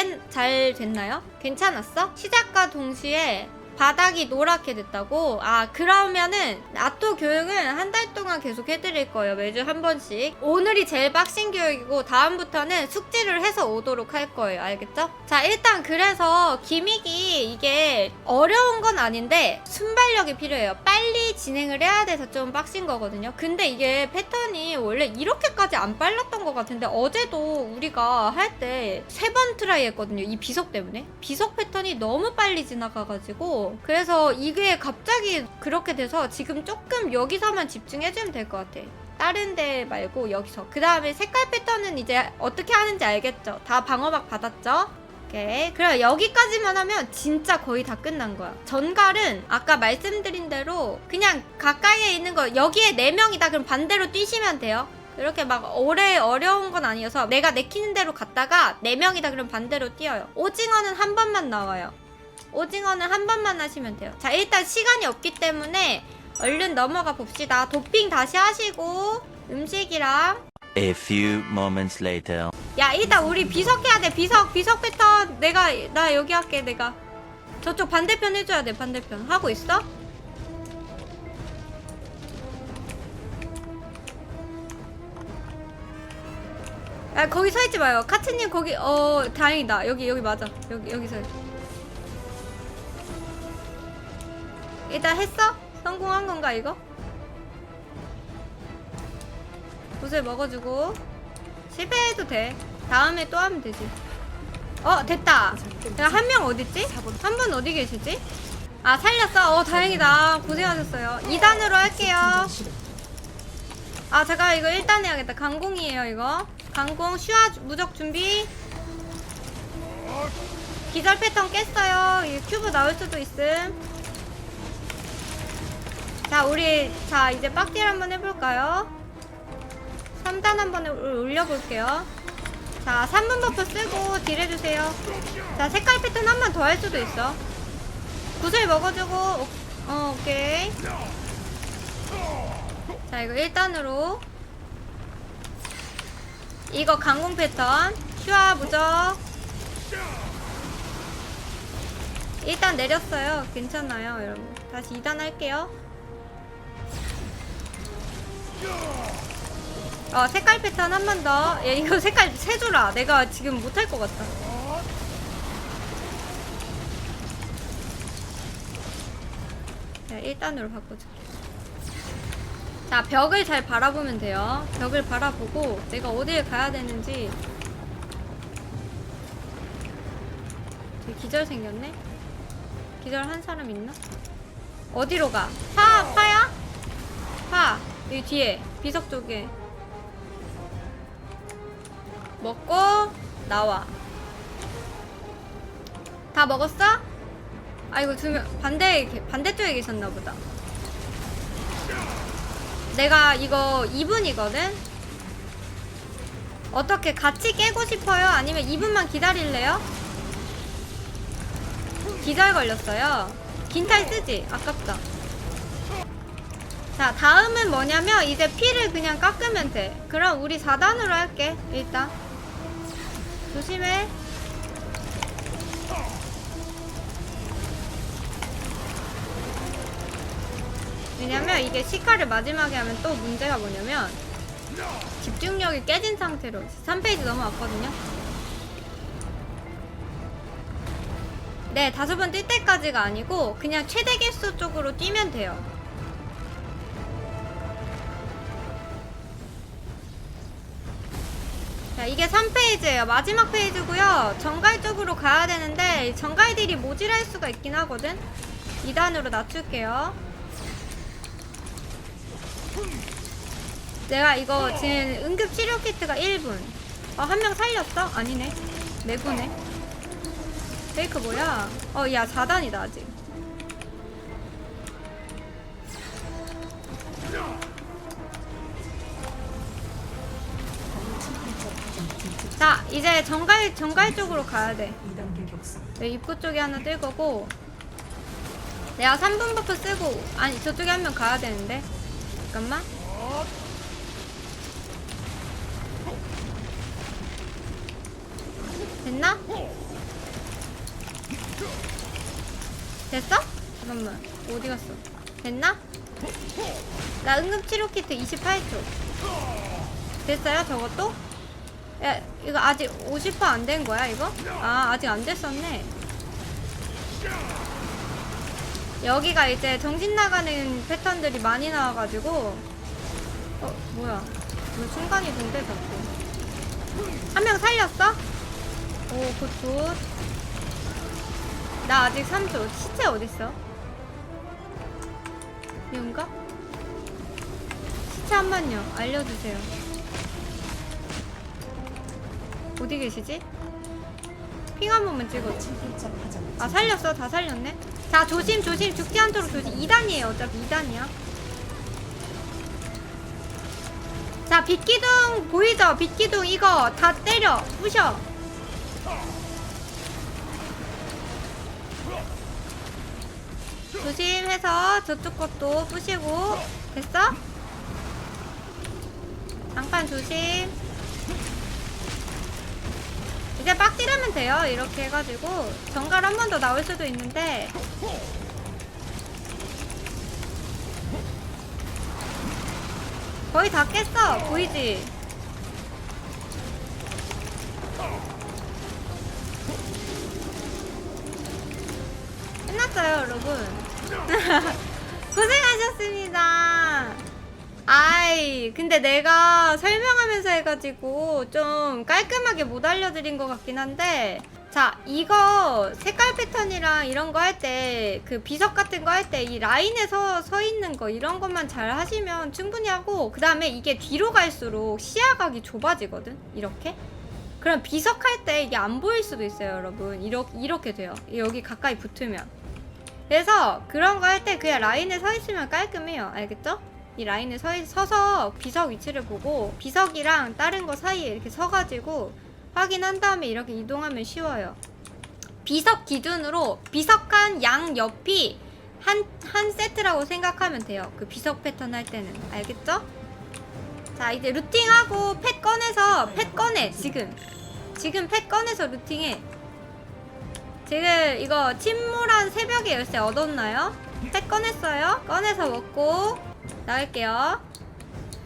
됐나요? 괜찮았어? 시작과 동시에 바닥이 노랗게 됐다고? 아, 그러면은 나토 교육은 한 달 동안 계속 해드릴 거예요. 매주 한 번씩. 오늘이 제일 빡신 교육이고 다음부터는 숙지를 해서 오도록 할 거예요. 알겠죠? 자, 일단 그래서 기믹이 이게 어려운 건 아닌데 순발력이 필요해요. 빨리 진행을 해야 돼서 좀 빡신 거거든요. 근데 이게 패턴이 원래 이렇게까지 안 빨랐던 것 같은데 어제도 우리가 할 때 3번 트라이 했거든요. 이 비석 때문에. 비석 패턴이 너무 빨리 지나가가지고, 그래서 이게 갑자기 그렇게 돼서 지금 조금 여기서만 집중해주면 될 것 같아. 다른 데 말고 여기서. 그 다음에 색깔 패턴은 이제 어떻게 하는지 알겠죠? 다 방어막 받았죠? 오케이. 그럼 여기까지만 하면 진짜 거의 다 끝난 거야. 전갈은 아까 말씀드린 대로 그냥 가까이에 있는 거, 여기에 4명이다 그럼 반대로 뛰시면 돼요. 이렇게 막 오래 어려운 건 아니어서 내가 내키는 대로 갔다가 4명이다 그럼 반대로 뛰어요. 오징어는 한 번만 나와요. 오징어는 한 번만 하시면 돼요. 자, 일단 시간이 없기 때문에 얼른 넘어가 봅시다. 도핑 다시 하시고 음식이랑. A few moments later. 야, 일단 우리 비석 해야 돼. 비석 패턴. 나 여기 할게. 내가 저쪽 반대편 해줘야 돼. 반대편 하고 있어? 아, 거기 서 있지 마요. 카츠님 거기. 다행이다. 여기 맞아. 여기서. 일단 했어? 성공한 건가 이거? 붓을 먹어주고. 실패해도 돼. 다음에 또 하면 되지. 됐다. 야, 한 명 어딨지? 한 분 어디 계시지? 아, 살렸어. 다행이다. 고생하셨어요. 2단으로 할게요. 아, 잠깐 이거 1단 해야겠다. 강공이에요 이거. 강공 슈아 무적 준비. 기절 패턴 깼어요. 이 큐브 나올 수도 있음. 자, 우리 이제 빡딜 한번 해볼까요? 3단 한번 올려볼게요. 자, 3분 버프 쓰고 딜 해주세요. 자, 색깔 패턴 한 번 더 할 수도 있어. 구슬 먹어주고. 오케이. 자, 이거 1단으로. 이거 강공 패턴 슈아 무적. 일단 내렸어요. 괜찮아요 여러분. 다시 2단 할게요. 색깔 패턴 한 번 더. 야, 이거 색깔 세줘라. 내가 지금 못할 것 같다. 자, 1단으로 바꿔줄게. 자, 벽을 잘 바라보면 돼요. 벽을 바라보고 내가 어디에 가야 되는지. 저기 기절 생겼네? 기절한 사람 있나? 어디로 가? 파야? 파. 여기 뒤에 비석 쪽에 먹고 나와. 다 먹었어? 아, 이거 반대쪽에 계셨나 보다. 내가 이거 2분이거든? 어떻게 같이 깨고 싶어요? 아니면 2분만 기다릴래요? 기절 걸렸어요. 긴탈 쓰지? 아깝다. 자, 다음은 뭐냐면 이제 피를 그냥 깎으면 돼. 그럼 우리 4단으로 할게. 일단 조심해. 왜냐면 이게 시카를 마지막에 하면 또 문제가 뭐냐면 집중력이 깨진 상태로 3페이지 넘어왔거든요. 네, 5번 뛸 때까지가 아니고 그냥 최대 개수 쪽으로 뛰면 돼요. 자, 이게 3페이지예요. 마지막 페이지고요. 정갈 쪽으로 가야 되는데 정갈들이 모질할 수가 있긴 하거든. 2단으로 낮출게요. 내가 이거 지금 응급치료 키트가 1분. 한 명 살렸어? 아니네. 내구네. 페이크 뭐야? 야, 4단이다 아직. 자, 이제 정갈 쪽으로 가야 돼. 2단계 격상. 내 입구 쪽에 하나 뜰 거고, 내가 3분 버프 쓰고, 아니 저쪽에 한 명 가야 되는데. 잠깐만. 됐나? 됐어? 잠깐만, 어디 갔어? 됐나? 나 응급치료 키트 28초. 됐어요? 저것도? 야, 이거 아직 50% 안 된 거야, 이거? 아, 아직 안 됐었네. 여기가 이제 정신 나가는 패턴들이 많이 나와가지고. 뭐야. 왜 순간이동돼, 자꾸. 한 명 살렸어? 오, 굿. 나 아직 3초. 시체 어딨어? 이건가? 시체 한 번요. 알려주세요. 어디 계시지? 핑 한 번만 찍어줘. 아, 살렸어. 다 살렸네. 자, 조심. 죽지 않도록 조심. 2단이에요. 어차피 2단이야. 자, 빛기둥 보이죠? 빛기둥 이거 다 때려. 부셔. 조심해서 저쪽 것도 부시고. 됐어? 장판 조심. 이제 빡 찌르면 돼요. 이렇게 해가지고 정갈 한 번 더 나올 수도 있는데. 거의 다 깼어. 보이지? 끝났어요, 여러분. 고생하셨습니다. 아이, 근데 내가 설명하면서 해가지고 좀 깔끔하게 못 알려드린 것 같긴 한데, 자, 이거 색깔 패턴이랑 이런 거 할 때, 그 비석 같은 거 할 때 이 라인에 서 있는 거 이런 것만 잘 하시면 충분히 하고, 그 다음에 이게 뒤로 갈수록 시야각이 좁아지거든? 이렇게? 그럼 비석 할 때 이게 안 보일 수도 있어요, 여러분. 이렇게 돼요. 여기 가까이 붙으면. 그래서 그런 거 할 때 그냥 라인에 서 있으면 깔끔해요. 알겠죠? 이 라인에 서서 비석 위치를 보고 비석이랑 다른 거 사이에 이렇게 서가지고 확인한 다음에 이렇게 이동하면 쉬워요. 비석 기준으로 비석한 양 옆이 한 세트라고 생각하면 돼요. 그 비석 패턴 할 때는. 알겠죠? 자, 이제 루팅하고 펫 꺼내서 펫 꺼내. 지금 펫 꺼내서 루팅해. 지금 이거 침몰한 새벽의 열쇠 얻었나요? 펫 꺼냈어요? 꺼내서 먹고 나갈게요.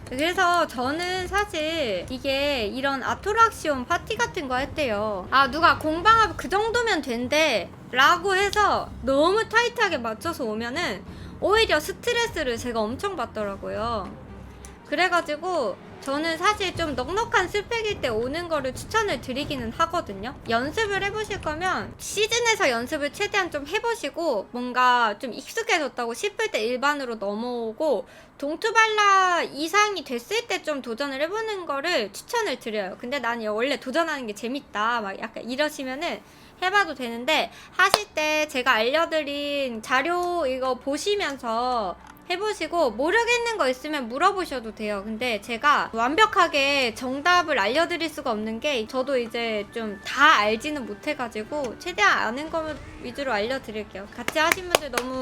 그래서 저는 사실 이게 이런 아토락시온 파티 같은 거 할 때요, 아, 누가 공방업 그 정도면 된대 라고 해서 너무 타이트하게 맞춰서 오면은 오히려 스트레스를 제가 엄청 받더라고요. 그래가지고 저는 사실 좀 넉넉한 스펙일 때 오는 거를 추천을 드리기는 하거든요. 연습을 해보실 거면 시즌에서 연습을 최대한 좀 해보시고 뭔가 좀 익숙해졌다고 싶을 때 일반으로 넘어오고 동투발라 이상이 됐을 때 좀 도전을 해보는 거를 추천을 드려요. 근데 난 원래 도전하는 게 재밌다 막 약간 이러시면은 해봐도 되는데, 하실 때 제가 알려드린 자료 이거 보시면서 해보시고 모르겠는 거 있으면 물어보셔도 돼요. 근데 제가 완벽하게 정답을 알려드릴 수가 없는 게 저도 이제 좀 다 알지는 못해가지고 최대한 아는 거 위주로 알려드릴게요. 같이 하신 분들 너무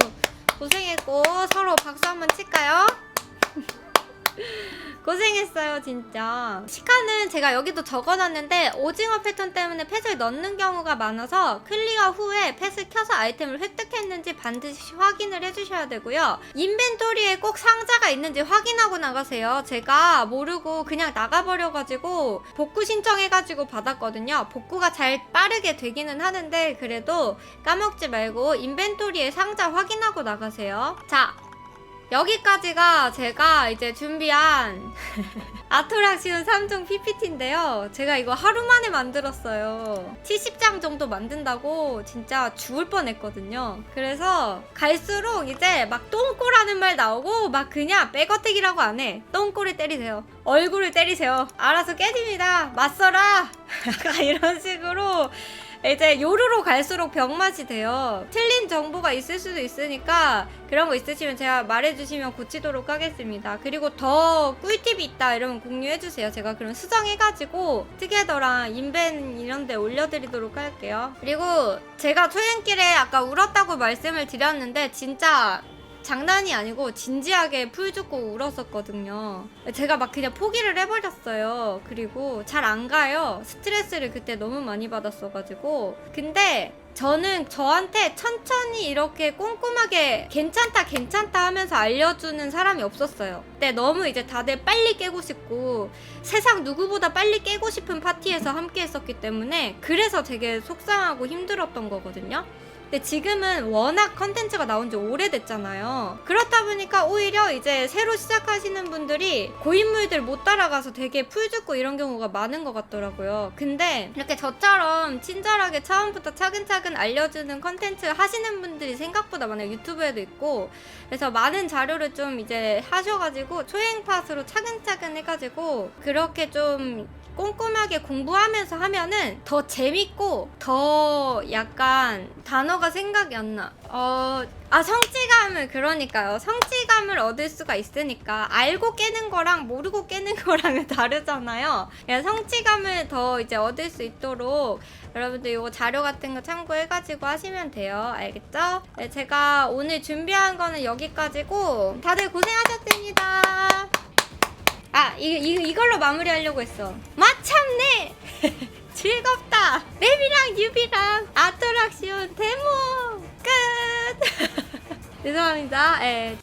고생했고 서로 박수 한번 칠까요? 고생했어요 진짜. 시카는 제가 여기도 적어놨는데 오징어 패턴 때문에 펫을 넣는 경우가 많아서 클리어 후에 펫을 켜서 아이템을 획득했는지 반드시 확인을 해주셔야 되고요. 인벤토리에 꼭 상자가 있는지 확인하고 나가세요. 제가 모르고 그냥 나가버려가지고 복구 신청해가지고 받았거든요. 복구가 잘 빠르게 되기는 하는데 그래도 까먹지 말고 인벤토리에 상자 확인하고 나가세요. 자, 여기까지가 제가 이제 준비한 아토락시온 3종 PPT인데요. 제가 이거 하루 만에 만들었어요. 70장 정도 만든다고 진짜 죽을 뻔했거든요. 그래서 갈수록 이제 막 똥꼬라는 말 나오고 막 그냥 백어택이라고 안 해. 똥꼬를 때리세요. 얼굴을 때리세요. 알아서 깨집니다. 맞서라. 약간 이런 식으로 이제 요루로 갈수록 병맛이 돼요. 틀린 정보가 있을 수도 있으니까 그런 거 있으시면 제가 말해주시면 고치도록 하겠습니다. 그리고 더 꿀팁이 있다 이러면 공유해주세요. 제가 그럼 수정해가지고 특이더랑 인벤 이런 데 올려드리도록 할게요. 그리고 제가 초행길에 아까 울었다고 말씀을 드렸는데 진짜 장난이 아니고 진지하게 풀 죽고 울었었거든요. 제가 막 그냥 포기를 해버렸어요. 그리고 잘 안 가요. 스트레스를 그때 너무 많이 받았어가지고. 근데 저는 저한테 천천히 이렇게 꼼꼼하게 괜찮다 하면서 알려주는 사람이 없었어요. 근데 너무 이제 다들 빨리 깨고 싶고 세상 누구보다 빨리 깨고 싶은 파티에서 함께 했었기 때문에 그래서 되게 속상하고 힘들었던 거거든요. 근데 지금은 워낙 컨텐츠가 나온 지 오래됐잖아요. 그렇다 보니까 오히려 이제 새로 시작하시는 분들이 고인물들 못 따라가서 되게 풀 죽고 이런 경우가 많은 것 같더라고요. 근데 이렇게 저처럼 친절하게 처음부터 차근차근 알려주는 컨텐츠 하시는 분들이 생각보다 많아요. 유튜브에도 있고. 그래서 많은 자료를 좀 이제 하셔가지고 초행팟으로 차근차근 해가지고 그렇게 좀 꼼꼼하게 공부하면서 하면은 더 재밌고 더 약간 단어가 생각이 안 나. 성취감을 그러니까요. 성취감을 얻을 수가 있으니까 알고 깨는 거랑 모르고 깨는 거랑은 다르잖아요. 성취감을 더 이제 얻을 수 있도록 여러분들 이거 자료 같은 거 참고해가지고 하시면 돼요. 알겠죠? 네, 제가 오늘 준비한 거는 여기까지고 다들 고생하셨습니다. 이걸로 마무리하려고 했어. 마참네! 즐겁다! 맵이랑 유비랑 아토락시온 데모! 끝! 죄송합니다. 예.